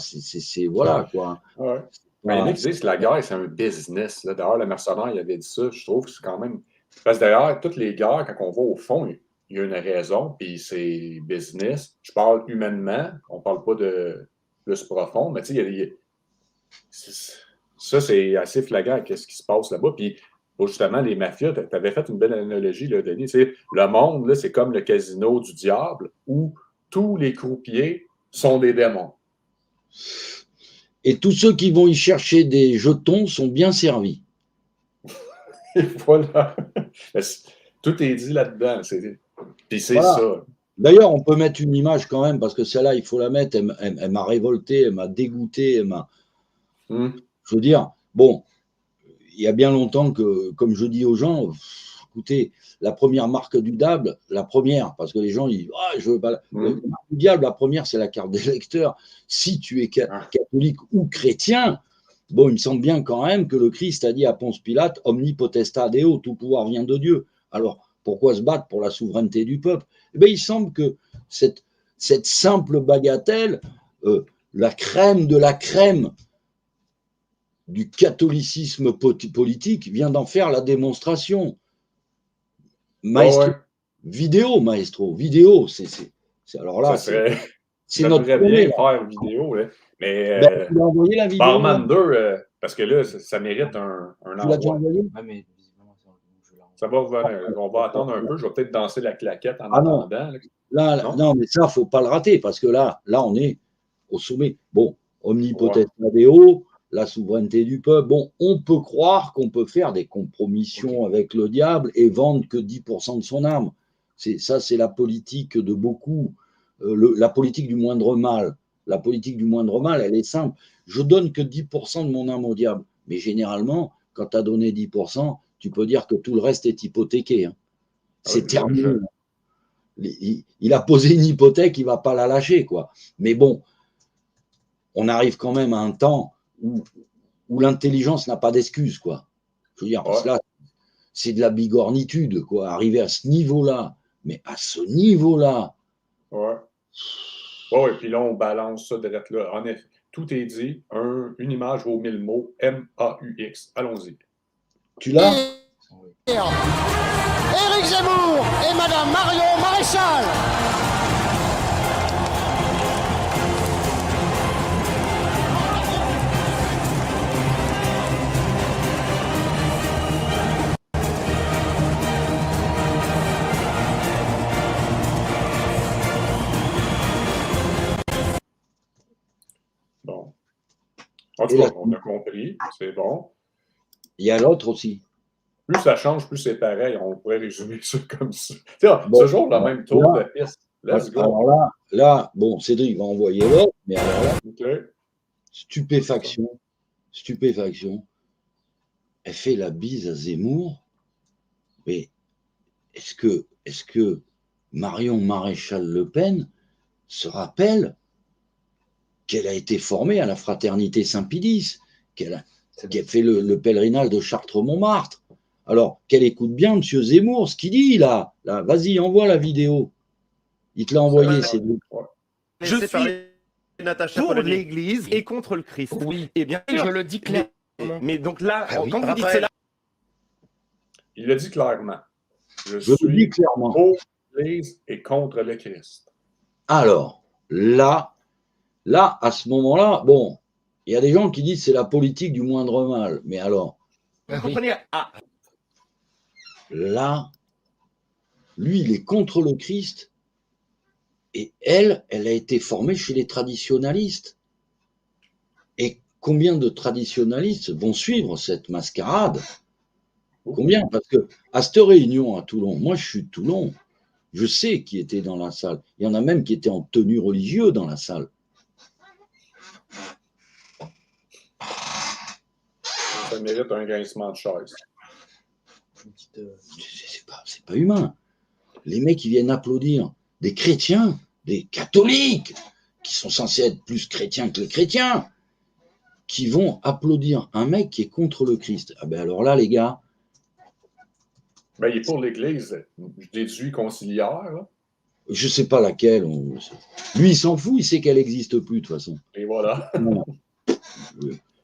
Speaker 2: Voilà, quoi.
Speaker 1: Ouais. Mais les mecs disent que la guerre, c'est un business. Là. D'ailleurs, le mercenaire, il avait dit ça. Je trouve que c'est quand même... Parce que d'ailleurs, toutes les guerres, quand on va au fond, il y a une raison, puis c'est business. Je parle humainement, on parle pas de plus profond, mais tu sais, ça, c'est assez flagrant, qu'est-ce qui se passe là-bas. Puis, justement, les mafias, tu avais fait une belle analogie, là, Denis. Le monde, là, c'est comme le casino du diable, où tous les croupiers sont des démons.
Speaker 2: Et tous ceux qui vont y chercher des jetons sont bien servis.
Speaker 1: Et voilà. Tout est dit là-dedans. Puis c'est ça.
Speaker 2: D'ailleurs, on peut mettre une image quand même, parce que celle-là, il faut la mettre. Elle m'a révolté, elle m'a dégoûté, Je veux dire, bon, il y a bien longtemps que, comme je dis aux gens, écoutez, la première marque du diable, la première, parce que les gens ils disent, je veux pas. La marque du diable, la première, c'est la carte d'électeur. Si tu es catholique ou chrétien, bon, il me semble bien quand même que le Christ a dit à Ponce Pilate, omni potestas Deo, tout pouvoir vient de Dieu. Alors, pourquoi se battre pour la souveraineté du peuple? Eh bien, il semble que cette simple bagatelle, la crème de la crème du catholicisme politique vient d'en faire la démonstration. Maestro, vidéo, c'est alors là,
Speaker 1: c'est notre bien faire vidéo, là. Mais
Speaker 2: tu l'as envoyé la vidéo.
Speaker 1: Barman 2, parce que là, ça mérite un
Speaker 2: Tu l'as déjà envoyé?
Speaker 1: Ça va revenir. On va attendre un peu. Je vais peut-être danser la claquette en attendant.
Speaker 2: Non, mais ça, il ne faut pas le rater, parce que là, on est au sommet. Bon, omnipotence Deo, la souveraineté du peuple. Bon, on peut croire qu'on peut faire des compromissions avec le diable et vendre que 10% de son âme. Ça, c'est la politique de beaucoup. La politique du moindre mal. La politique du moindre mal, elle est simple. Je donne que 10% de mon âme au diable. Mais généralement, quand tu as donné 10%, tu peux dire que tout le reste est hypothéqué. C'est terminé. Il a posé une hypothèque, il ne va pas la lâcher, quoi. Mais bon, on arrive quand même à un temps où l'intelligence n'a pas d'excuse, quoi. Je veux dire, parce que là, c'est de la bigornitude, quoi. Arriver à ce niveau-là, mais à ce niveau-là.
Speaker 1: Et puis là, on balance ça direct là. En effet, tout est dit. Une image vaut 1000 mots. MAUX. Allons-y.
Speaker 2: Tu l'as?
Speaker 14: Éric Zemmour et Madame Marion Maréchal.
Speaker 1: En tout cas, on a compris, c'est bon.
Speaker 2: Il y a l'autre aussi.
Speaker 1: Plus ça change, plus c'est pareil. On pourrait résumer ça comme ça. Ce jour, le même tour de piste. Let's go.
Speaker 2: Alors là, bon, Cédric va envoyer l'autre, mais alors là,
Speaker 1: okay.
Speaker 2: Stupéfaction. Elle fait la bise à Zemmour. Mais est-ce que Marion Maréchal Le Pen se rappelle qu'elle a été formée à la fraternité Saint-Pédis, qu'elle a fait le pèlerinage de Chartres-Montmartre? Alors, qu'elle écoute bien M. Zemmour, ce qu'il dit là. Vas-y, envoie la vidéo. Il te l'a envoyé, c'est bon.
Speaker 15: Je suis Natacha pour l'Église et contre le Christ.
Speaker 16: Oui,
Speaker 15: et bien
Speaker 16: sûr. Je le dis clairement.
Speaker 15: Mais donc là, quand vous
Speaker 1: Raphaël,
Speaker 15: dites c'est là...
Speaker 1: Il l'a dit clairement. Je
Speaker 2: le dis clairement.
Speaker 1: Pour l'Église et contre le Christ.
Speaker 2: Alors, là, à ce moment-là, bon, il y a des gens qui disent c'est la politique du moindre mal. Mais alors,
Speaker 15: vous comprenez?
Speaker 2: Là, lui, il est contre le Christ. Et elle a été formée chez les traditionalistes. Et combien de traditionalistes vont suivre cette mascarade? Combien? Parce que à cette réunion à Toulon, moi je suis de Toulon, je sais qui était dans la salle. Il y en a même qui étaient en tenue religieuse dans la salle.
Speaker 1: Ça mérite un grincement de chaise.
Speaker 2: C'est pas humain. Les mecs qui viennent applaudir des chrétiens, des catholiques, qui sont censés être plus chrétiens que les chrétiens, qui vont applaudir un mec qui est contre le Christ. Ah ben alors là, les gars...
Speaker 1: Ben, il est pour l'Église, je déduis conciliaire. Là.
Speaker 2: Je sais pas laquelle. Lui, il s'en fout, il sait qu'elle n'existe plus, de toute façon.
Speaker 1: Et voilà.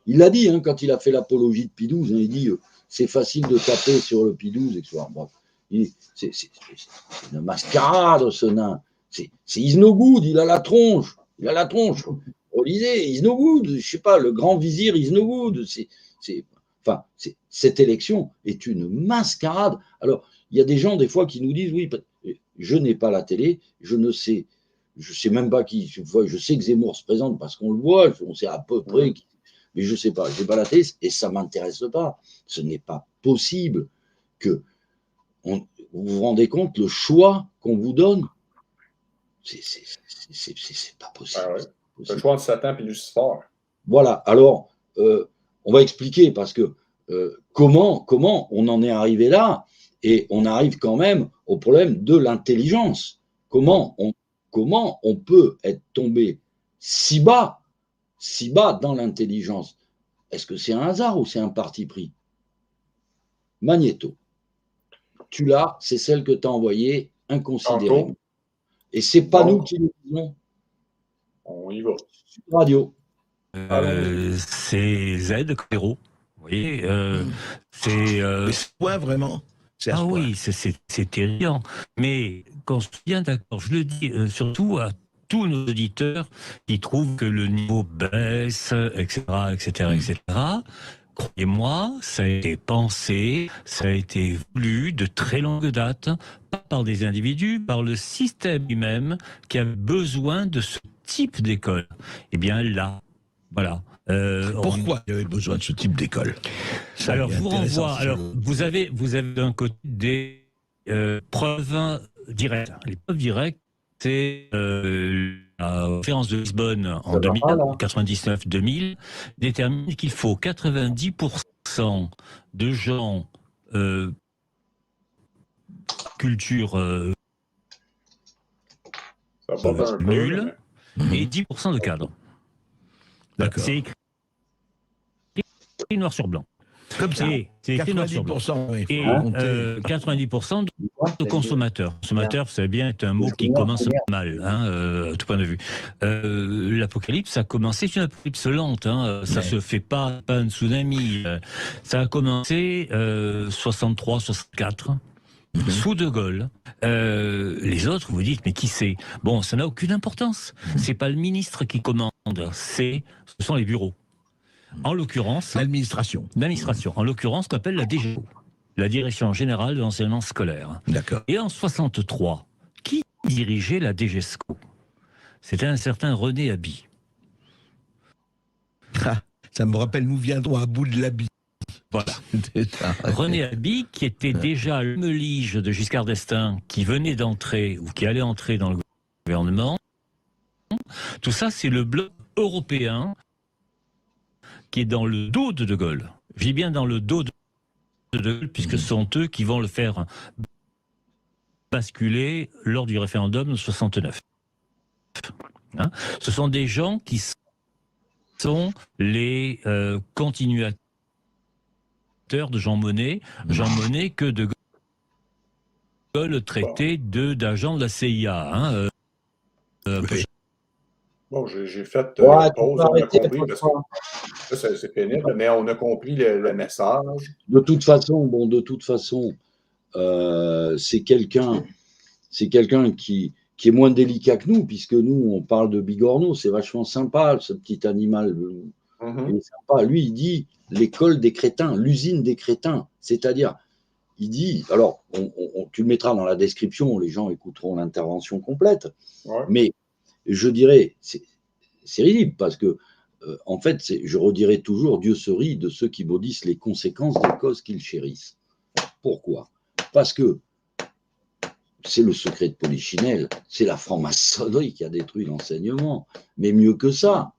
Speaker 2: Il l'a dit, hein, quand il a fait l'apologie de Pie XII, hein, il dit c'est facile de taper sur le Pie XII, etc. Bon, c'est une mascarade, ce nain. C'est is no good, il a la tronche. Lisez, is no good. Je sais pas, le grand vizir is no good. Cette élection est une mascarade. Alors, il y a des gens, des fois, qui nous disent oui, je n'ai pas la télé, je sais même pas qui. Je sais que Zemmour se présente parce qu'on le voit, on sait à peu près qui. Mais je ne sais pas, je n'ai pas la télé et ça ne m'intéresse pas. Ce n'est pas possible que vous vous rendez compte le choix qu'on vous donne. C'est pas possible.
Speaker 1: Ah ouais. Le choix entre Satan et Lucifer.
Speaker 2: Voilà, alors on va expliquer parce que comment on en est arrivé là et on arrive quand même au problème de l'intelligence. Comment on peut être tombé si bas dans l'intelligence? Est-ce que c'est un hasard ou c'est un parti pris? Magnéto, tu l'as, c'est celle que tu as envoyée, inconsidérée. Et c'est pas nous qui le disons.
Speaker 1: On y va.
Speaker 2: Radio.
Speaker 10: C'est Z, Cléro. Vous voyez, c'est
Speaker 16: point vraiment.
Speaker 10: Ah oui, c'est terrible. Mais qu'on se souvienne, d'accord, je le dis surtout à tous nos auditeurs qui trouvent que le niveau baisse, etc., etc. Croyez-moi, ça a été pensé, ça a été voulu de très longue date, pas par des individus, par le système lui-même qui a besoin de ce type d'école. Eh bien là, voilà.
Speaker 16: Pourquoi il y avait besoin de ce type d'école?
Speaker 10: Alors, je vous renvoie. Alors, vous avez d'un côté des preuves directes. Les preuves directes, c'est la conférence de Lisbonne en 99-2000 détermine qu'il faut 90% de gens culture nulle et 10% de cadres.
Speaker 16: D'accord.
Speaker 10: C'est écrit noir sur blanc.
Speaker 16: Comme ça.
Speaker 10: C'est écrit noir sur blanc. Et 90% de consommateurs. Consommateur, vous savez bien, est un mot qui commence mal, à tout point de vue. L'apocalypse, ça a commencé, c'est une apocalypse lente, ça se fait pas un tsunami. Ça a commencé 63-64. Sous De Gaulle. Les autres, vous dites, mais qui c'est? Bon, ça n'a aucune importance. C'est pas le ministre qui commande, ce sont les bureaux. En l'occurrence...
Speaker 16: L'administration.
Speaker 10: En l'occurrence, qu'on appelle la DGESCO, la Direction Générale de l'Enseignement Scolaire.
Speaker 16: D'accord.
Speaker 10: Et en 63, qui dirigeait la DGESCO? C'était un certain René Haby.
Speaker 16: Ça me rappelle, nous viendrons à bout de la bille. Voilà.
Speaker 10: René Albi, qui était déjà le melige de Giscard d'Estaing, qui venait d'entrer, ou qui allait entrer dans le gouvernement, tout ça, c'est le bloc européen qui est dans le dos de De Gaulle. Je dis bien dans le dos de De Gaulle, puisque ce sont eux qui vont le faire basculer lors du référendum de 69. Hein, ce sont des gens qui sont les continuateurs de Jean Monnet. Jean Monnet que De Gaulle traitait d'agent de la CIA. Hein,
Speaker 1: Bon, j'ai fait
Speaker 2: Ouais,
Speaker 1: pause, on a compris, parce que ça, c'est pénible, mais on a compris le message.
Speaker 2: De toute façon, c'est quelqu'un qui est moins délicat que nous, puisque nous, on parle de Bigorneau, c'est vachement sympa, ce petit animal. Il est sympa. Lui, il dit l'école des crétins, l'usine des crétins. C'est-à-dire, il dit, alors, tu le mettras dans la description, les gens écouteront l'intervention complète, mais je dirais, c'est ridicule, parce que, en fait, je redirai toujours, Dieu se rit de ceux qui maudissent les conséquences des causes qu'ils chérissent. Pourquoi? Parce que c'est le secret de Polichinelle, c'est la franc-maçonnerie qui a détruit l'enseignement. Mais mieux que ça.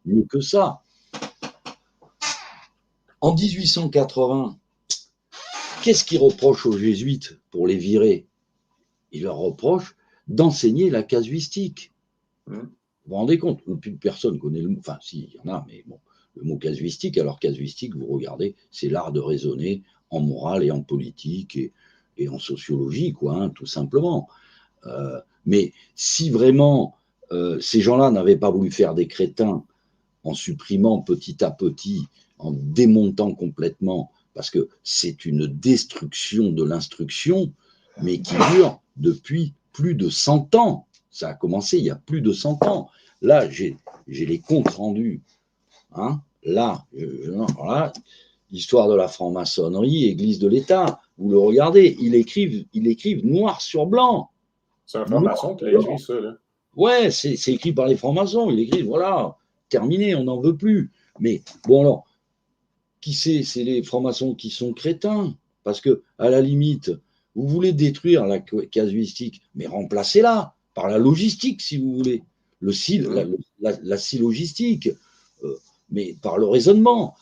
Speaker 2: En 1880, qu'est-ce qu'ils reprochent aux jésuites pour les virer? Ils leur reprochent d'enseigner la casuistique. Vous vous rendez compte? Plus personne connaît le mot, enfin si, il y en a, mais bon, le mot casuistique. Alors casuistique, vous regardez, c'est l'art de raisonner en morale et en politique et en sociologie, quoi, hein, tout simplement. Mais si vraiment ces gens-là n'avaient pas voulu faire des crétins en supprimant petit à petit, en démontant complètement, parce que c'est une destruction de l'instruction, mais qui dure depuis plus de 100 ans. Ça a commencé il y a plus de 100 ans. Là, j'ai les comptes rendus. Hein, là, voilà, histoire de la franc-maçonnerie, Église de l'État. Vous le regardez, ils écrivent noir sur blanc.
Speaker 1: C'est un franc-maçon qui a écrit ça, là.
Speaker 2: Ouais, c'est écrit par les francs-maçons. Ils écrivent, voilà, terminé, on n'en veut plus. Mais bon, alors, qui c'est les francs-maçons qui sont crétins. Parce que, à la limite, vous voulez détruire la casuistique, mais remplacez-la par la logistique, si vous voulez. La syllogistique, mais par le raisonnement.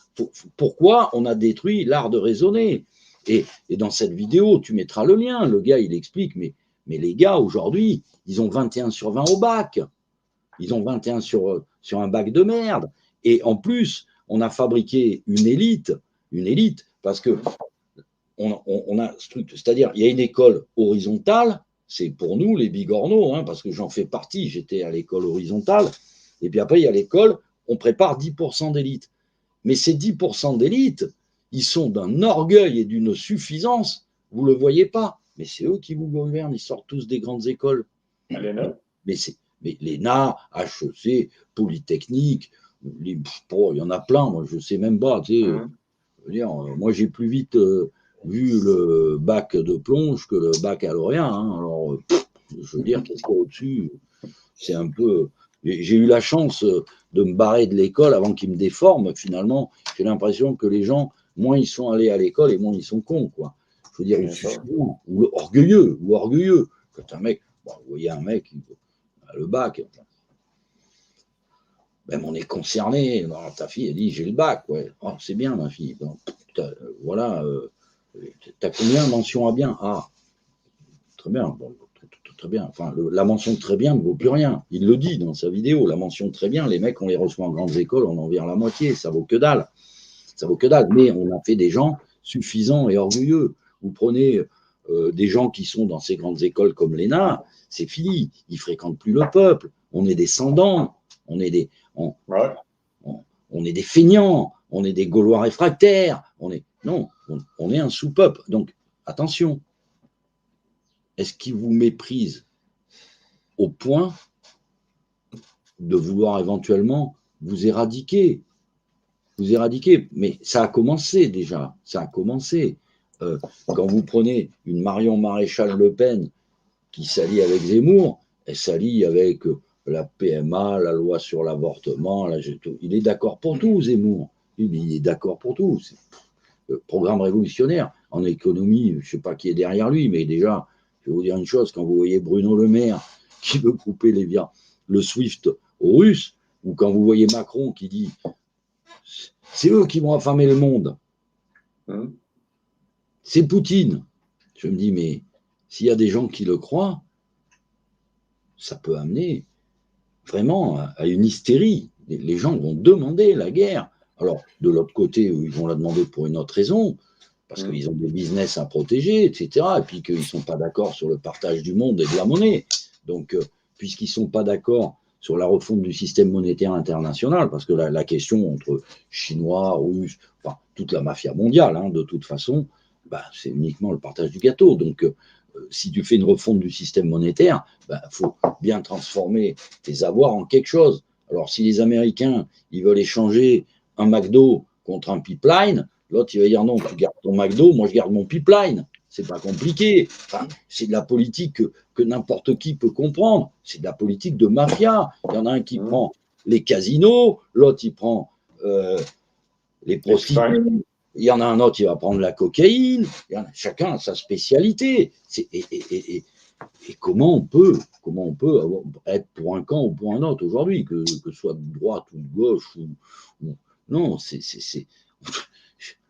Speaker 2: Pourquoi on a détruit l'art de raisonner? Et dans cette vidéo, tu mettras le lien. Le gars, il explique, mais les gars, aujourd'hui, ils ont 21 sur 20 au bac. Ils ont 21 sur un bac de merde. Et en plus, on a fabriqué une élite, parce que on a, c'est-à-dire, il y a une école horizontale, c'est pour nous les bigorneaux, hein, parce que j'en fais partie, j'étais à l'école horizontale, et puis après, il y a l'école, on prépare 10% d'élite. Mais ces 10% d'élite, ils sont d'un orgueil et d'une suffisance, vous ne le voyez pas, mais c'est eux qui vous gouvernent, ils sortent tous des grandes écoles. Mais l'ENA, HEC, Polytechnique, il y en a plein, moi je ne sais même pas. Tu sais, je veux dire, moi j'ai plus vite vu le bac de plonge que le baccalauréat. Hein, alors, je veux dire, qu'est-ce qu'il y a au-dessus? C'est un peu. J'ai eu la chance de me barrer de l'école avant qu'ils me déforment. Finalement, j'ai l'impression que les gens, moins ils sont allés à l'école et moins ils sont cons, quoi. Je veux dire, ou orgueilleux. Quand un mec, bon, vous voyez un mec, il a le bac. Même on est concerné. Non, ta fille, elle dit, j'ai le bac. Ouais. Oh, c'est bien, ma fille. Donc, voilà. T'as combien mention à bien? Ah, très bien. Bon, très bien. Enfin, la mention très bien ne vaut plus rien. Il le dit dans sa vidéo. La mention très bien, les mecs, on les reçoit en grandes écoles, on en vire la moitié. Ça vaut que dalle. Ça vaut que dalle. Mais on a fait des gens suffisants et orgueilleux. Vous prenez des gens qui sont dans ces grandes écoles comme l'ENA, c'est fini. Ils fréquentent plus le peuple. On est descendants. On est des feignants. On est des Gaulois réfractaires. Non, on est un sous-peuple. Donc, attention. Est-ce qu'ils vous méprisent au point de vouloir éventuellement vous éradiquer? Mais ça a commencé déjà. Ça a commencé. Quand vous prenez une Marion Maréchal Le Pen qui s'allie avec Zemmour, elle s'allie avec la PMA, la loi sur l'avortement. Il est d'accord pour tout, Zemmour. Il est d'accord pour tout. C'est le programme révolutionnaire. En économie, je ne sais pas qui est derrière lui, mais déjà, je vais vous dire une chose, quand vous voyez Bruno Le Maire qui veut couper le SWIFT aux Russes, ou quand vous voyez Macron qui dit c'est eux qui vont affamer le monde, c'est Poutine. Je me dis, mais s'il y a des gens qui le croient, ça peut amener vraiment à une hystérie. Les gens vont demander la guerre. Alors, de l'autre côté, ils vont la demander pour une autre raison, parce qu'ils ont des business à protéger, etc. Et puis qu'ils ne sont pas d'accord sur le partage du monde et de la monnaie. Donc, puisqu'ils ne sont pas d'accord sur la refonte du système monétaire international, parce que la question entre Chinois, Russes, enfin, toute la mafia mondiale, hein, de toute façon, c'est uniquement le partage du gâteau. Donc, si tu fais une refonte du système monétaire, faut bien transformer tes avoirs en quelque chose. Alors, si les Américains, ils veulent échanger un McDo contre un pipeline, l'autre, il va dire non, tu gardes ton McDo, moi, je garde mon pipeline. C'est pas compliqué. Enfin, c'est de la politique que n'importe qui peut comprendre. C'est de la politique de mafia. Il y en a un qui prend les casinos, l'autre, il prend les prostituées. Il y en a un autre, il va prendre la cocaïne. Chacun a sa spécialité. Et comment on peut être pour un camp ou pour un autre aujourd'hui, que ce soit de droite ou de gauche non, c'est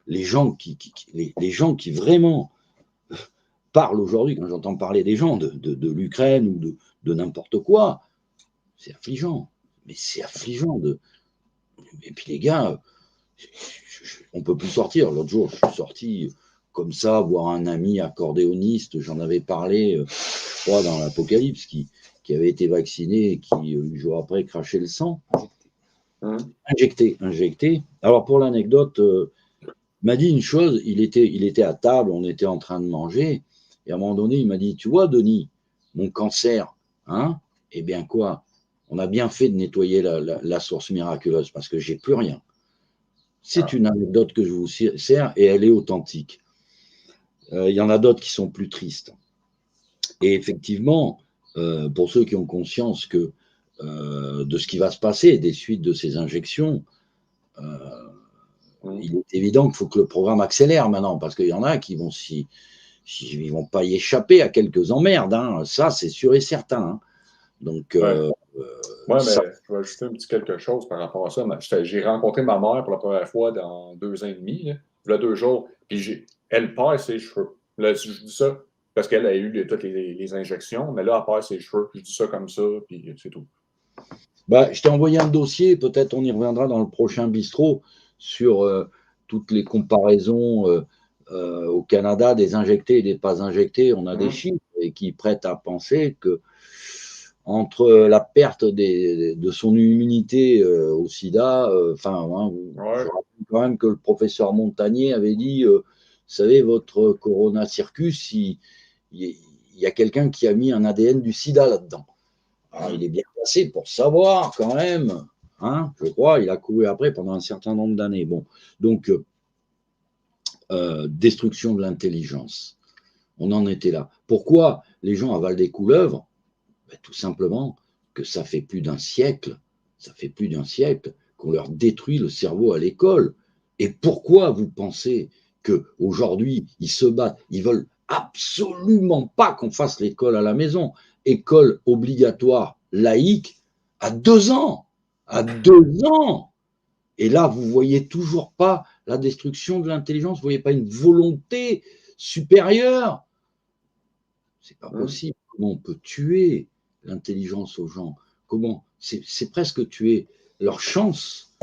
Speaker 2: les gens qui vraiment parlent aujourd'hui, quand j'entends parler des gens de l'Ukraine ou de n'importe quoi, c'est affligeant. Mais c'est affligeant et puis les gars, on ne peut plus sortir. L'autre jour, je suis sorti comme ça, voir un ami accordéoniste, j'en avais parlé, je crois, dans l'Apocalypse, qui avait été vacciné et qui, 8 jours après, crachait le sang. Injecté. Alors, pour l'anecdote, m'a dit une chose, il était à table, on était en train de manger, et à un moment donné, il m'a dit, tu vois, Denis, mon cancer, eh bien quoi, on a bien fait de nettoyer la source miraculeuse, parce que j'ai plus rien. C'est une anecdote que je vous sers, et elle est authentique. Il y en a d'autres qui sont plus tristes. Et effectivement, pour ceux qui ont conscience de ce qui va se passer, des suites de ces injections, il est évident qu'il faut que le programme accélère maintenant, parce qu'il y en a qui vont ils vont pas y échapper à quelques emmerdes, ça c'est sûr et certain. Donc,
Speaker 1: mais je vais ajouter un petit quelque chose par rapport à ça. J'ai rencontré ma mère pour la première fois dans 2 ans et demi, il y a 2 jours, puis elle perd ses cheveux. Là, je dis ça parce qu'elle a eu toutes les injections, mais là, elle perd ses cheveux. Je dis ça comme ça, puis c'est tout.
Speaker 2: Je t'ai envoyé un dossier, peut-être on y reviendra dans le prochain bistrot, sur toutes les comparaisons au Canada des injectés et des pas injectés. On a des chiffres et qui prêtent à penser que entre la perte de son immunité au sida, je rappelle quand même que le professeur Montagnier avait dit, vous savez, votre Corona Circus, il y a quelqu'un qui a mis un ADN du sida là-dedans. Alors, il est bien placé pour savoir quand même, je crois, il a couru après pendant un certain nombre d'années. Bon, donc, destruction de l'intelligence. On en était là. Pourquoi les gens avalent des couleuvres ? Tout simplement que ça fait plus d'un siècle qu'on leur détruit le cerveau à l'école. Et pourquoi vous pensez qu'aujourd'hui, ils se battent, ils veulent absolument pas qu'on fasse l'école à la maison, école obligatoire laïque à 2 ans, et là vous voyez toujours pas la destruction de l'intelligence, vous voyez pas une volonté supérieure, c'est pas possible. Comment on peut tuer l'intelligence aux gens? Comment? C'est presque tuer leur chance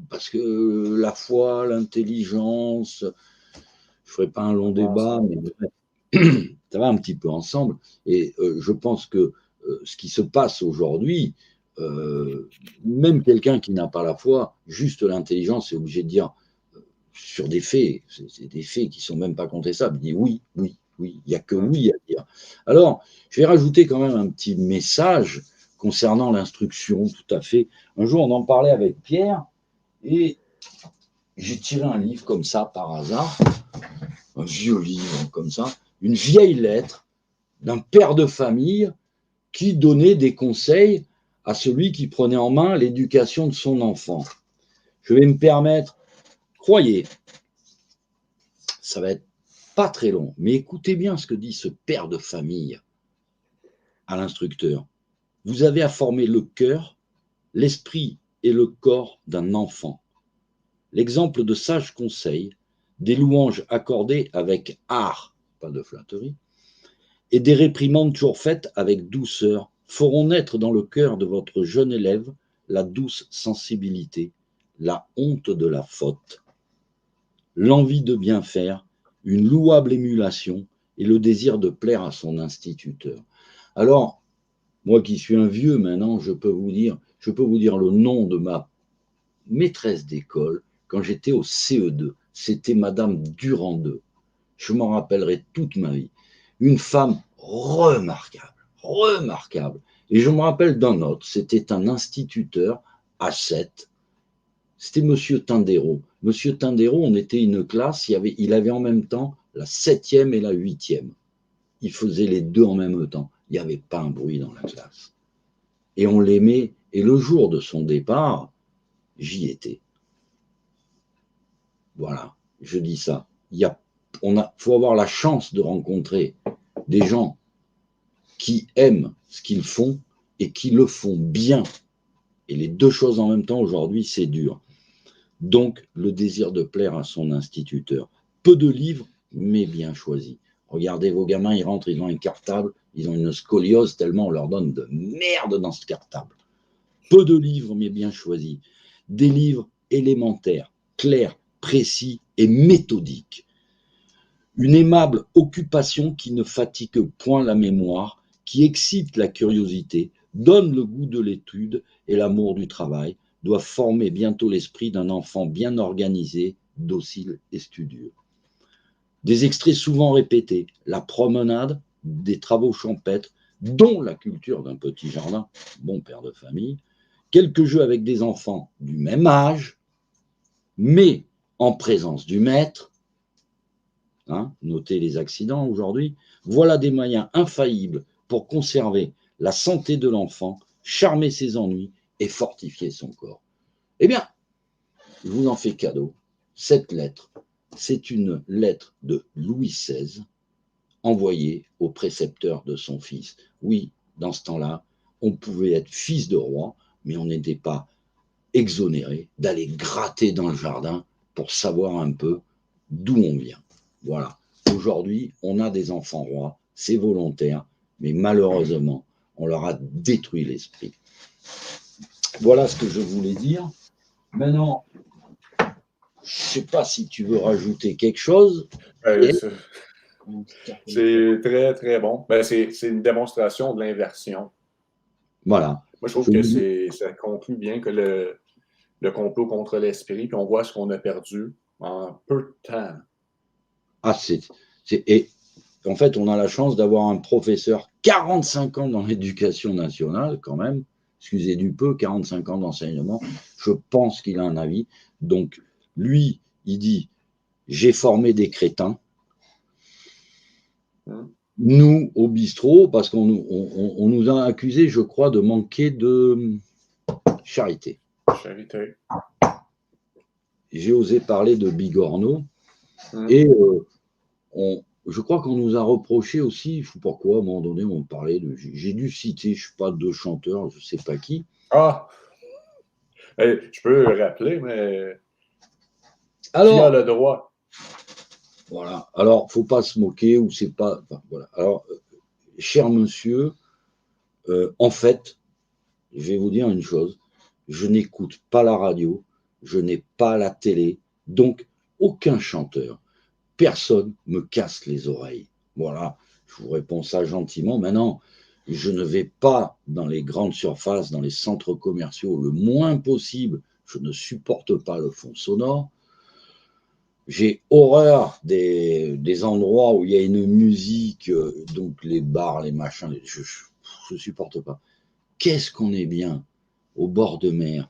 Speaker 2: parce que la foi, l'intelligence, je ne ferai pas un long débat, mais ça va un petit peu ensemble. Et je pense que ce qui se passe aujourd'hui, même quelqu'un qui n'a pas la foi, juste l'intelligence est obligé de dire sur des faits, c'est des faits qui ne sont même pas contestables, il dit oui, il n'y a que oui à dire. Alors, je vais rajouter quand même un petit message concernant l'instruction, tout à fait. Un jour, on en parlait avec Pierre, et j'ai tiré un livre comme ça, par hasard, un vieux livre comme ça, une vieille lettre d'un père de famille qui donnait des conseils à celui qui prenait en main l'éducation de son enfant. Je vais me permettre, croyez, ça va être pas très long, mais écoutez bien ce que dit ce père de famille à l'instructeur. Vous avez à former le cœur, l'esprit et le corps d'un enfant. L'exemple de sages conseils, des louanges accordées avec art, pas de flatterie, et des réprimandes toujours faites avec douceur feront naître dans le cœur de votre jeune élève la douce sensibilité, la honte de la faute, l'envie de bien faire, une louable émulation et le désir de plaire à son instituteur. Alors, moi qui suis un vieux maintenant, je peux vous dire le nom de ma maîtresse d'école quand j'étais au CE2. C'était Madame Durand-II. Je m'en rappellerai toute ma vie. Une femme remarquable, remarquable. Et je me rappelle d'un autre, c'était un instituteur à 7. C'était Monsieur Tindéro. Monsieur Tindéro, on était une classe, il avait en même temps la 7e et la 8e. Il faisait les deux en même temps. Il n'y avait pas un bruit dans la classe. Et on l'aimait. Et le jour de son départ, j'y étais. Voilà, je dis ça. Faut avoir la chance de rencontrer des gens qui aiment ce qu'ils font et qui le font bien. Et les deux choses en même temps, aujourd'hui, c'est dur. Donc, le désir de plaire à son instituteur. Peu de livres, mais bien choisis. Regardez vos gamins, ils rentrent, ils ont un cartable, ils ont une scoliose tellement on leur donne de merde dans ce cartable. Peu de livres, mais bien choisis. Des livres élémentaires, clairs, précis et méthodiques. Une aimable occupation qui ne fatigue point la mémoire, qui excite la curiosité, donne le goût de l'étude et l'amour du travail, doit former bientôt l'esprit d'un enfant bien organisé, docile et studieux. Des extraits souvent répétés, la promenade, des travaux champêtres, dont la culture d'un petit jardin, bon père de famille, quelques jeux avec des enfants du même âge, mais en présence du maître, notez les accidents aujourd'hui, voilà des moyens infaillibles pour conserver la santé de l'enfant, charmer ses ennuis et fortifier son corps. Eh bien, je vous en fais cadeau. Cette lettre, c'est une lettre de Louis XVI envoyée au précepteur de son fils. Oui, dans ce temps-là, on pouvait être fils de roi, mais on n'était pas exonéré d'aller gratter dans le jardin pour savoir un peu d'où on vient. Voilà. Aujourd'hui, on a des enfants rois, c'est volontaire, mais malheureusement, on leur a détruit l'esprit. Voilà ce que je voulais dire. Maintenant, je ne sais pas si tu veux rajouter quelque chose.
Speaker 1: C'est très, très bon. Ben, c'est une démonstration de l'inversion.
Speaker 2: Voilà.
Speaker 1: Moi, je trouve que ça conclut bien que le complot contre l'esprit, puis on voit ce qu'on a perdu en peu de temps.
Speaker 2: Ah, et en fait, on a la chance d'avoir un professeur 45 ans dans l'éducation nationale, quand même. Excusez du peu, 45 ans d'enseignement. Je pense qu'il a un avis. Donc, lui, il dit, j'ai formé des crétins. Nous, au bistrot, parce qu'on nous a accusés, je crois, de manquer de charité.
Speaker 1: Charité.
Speaker 2: J'ai osé parler de Bigorneau. Et je crois qu'on nous a reproché aussi, je ne sais pas pourquoi, à un moment donné, on parlait de. J'ai dû citer, je ne sais pas, 2 chanteurs, je ne sais pas qui.
Speaker 1: Ah! Je peux rappeler, mais. Alors, qui a le droit?
Speaker 2: Voilà. Alors, il ne faut pas se moquer, ou c'est pas. Enfin, voilà. Alors, cher monsieur, en fait, je vais vous dire une chose, je n'écoute pas la radio, je n'ai pas la télé, donc aucun chanteur. Personne me casse les oreilles. Voilà, je vous réponds ça gentiment. Maintenant, je ne vais pas dans les grandes surfaces, dans les centres commerciaux, le moins possible. Je ne supporte pas le fond sonore. J'ai horreur des endroits où il y a une musique, donc les bars, les machins, je ne supporte pas. Qu'est-ce qu'on est bien au bord de mer,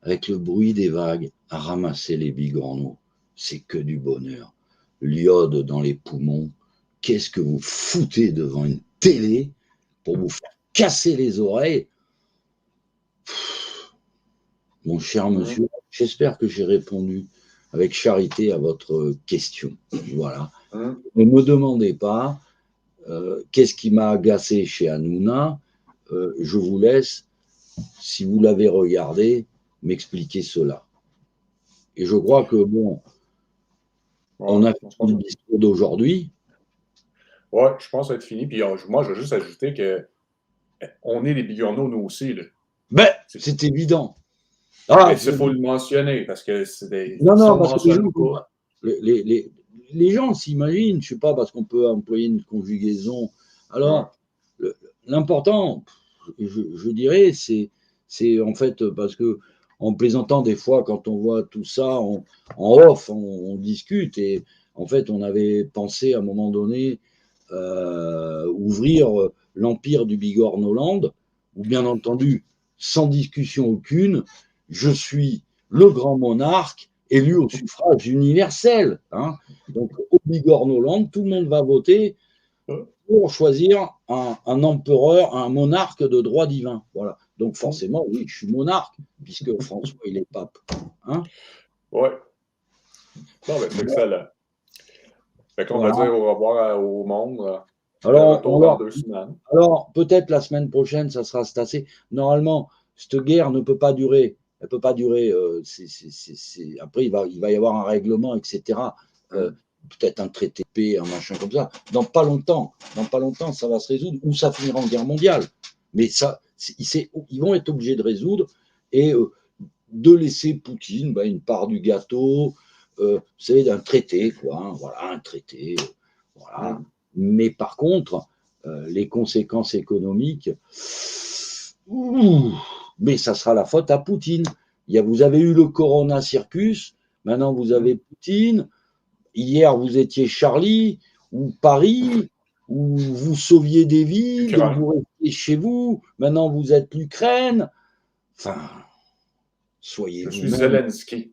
Speaker 2: avec le bruit des vagues, à ramasser les bigorneaux. C'est que du bonheur. L'iode dans les poumons, qu'est-ce que vous foutez devant une télé pour vous faire casser les oreilles? mon cher monsieur, j'espère que j'ai répondu avec charité à votre question. Voilà. Ne me demandez pas qu'est-ce qui m'a agacé chez Hanouna. Je vous laisse, si vous l'avez regardé, m'expliquer cela. Et je crois que, bon, on a fait le discours d'aujourd'hui.
Speaker 1: Ouais, je pense être fini. Puis moi, je veux juste ajouter que on est les bigorneaux, nous aussi. Là.
Speaker 2: Ben, c'est évident.
Speaker 1: Il faut le mentionner parce que c'est des.
Speaker 2: Non,
Speaker 1: si on
Speaker 2: parce que
Speaker 1: mentionne pas.
Speaker 2: Les gens s'imaginent, je ne sais pas, parce qu'on peut employer une conjugaison. Alors, l'important, je dirais, c'est en fait parce que en plaisantant des fois, quand on voit tout ça en off, on discute et en fait, on avait pensé à un moment donné ouvrir l'empire du Bigorne-Hollande, où bien entendu, sans discussion aucune, je suis le grand monarque élu au suffrage universel. Hein. Donc, au Bigorne-Hollande, tout le monde va voter pour choisir un empereur, un monarque de droit divin. Voilà. Donc, forcément, oui, je suis monarque, puisque François, il est pape. Hein.
Speaker 1: Ouais. Non, mais c'est excellent. Fait qu'on va dire au revoir au monde.
Speaker 2: Alors,
Speaker 1: dans 2 semaines.
Speaker 2: Alors, peut-être la semaine prochaine, ça sera assez. Normalement, cette guerre ne peut pas durer. Elle ne peut pas durer. Après, il va y avoir un règlement, etc. Peut-être un traité de paix, un machin comme ça. Dans pas longtemps, ça va se résoudre ou ça finira en guerre mondiale. Mais ça, ils vont être obligés de résoudre et de laisser Poutine une part du gâteau, vous savez, d'un traité, quoi. Hein, voilà, un traité. Voilà. Mais par contre, les conséquences économiques, mais ça sera la faute à Poutine. Vous avez eu le Corona Circus, maintenant vous avez Poutine. Hier, vous étiez Charlie ou Paris, où vous sauviez des vies, donc vous restiez chez vous. Maintenant, vous êtes l'Ukraine. Enfin, soyez
Speaker 1: vous-même. Je suis Zelensky.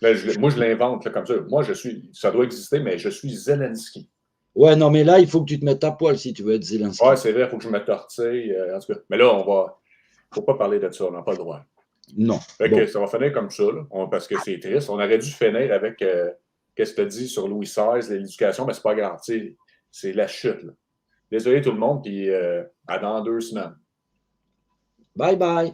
Speaker 1: Là, moi, je l'invente comme ça. Moi, ça doit exister, mais je suis Zelensky.
Speaker 2: Ouais, non, mais là, il faut que tu te mettes à poil si tu veux être Zelensky.
Speaker 1: Ouais, c'est vrai, il faut que je me tortille. En tout cas. Mais là, il ne faut pas parler de ça, on n'a pas le droit.
Speaker 2: Non.
Speaker 1: Fait que ça va finir comme ça, là, parce que c'est triste. On aurait dû finir avec qu'est-ce que tu as dit sur Louis XVI, l'éducation, mais c'est pas grave. C'est la chute. Là. Désolé tout le monde, puis à dans 2 semaines.
Speaker 2: Bye bye.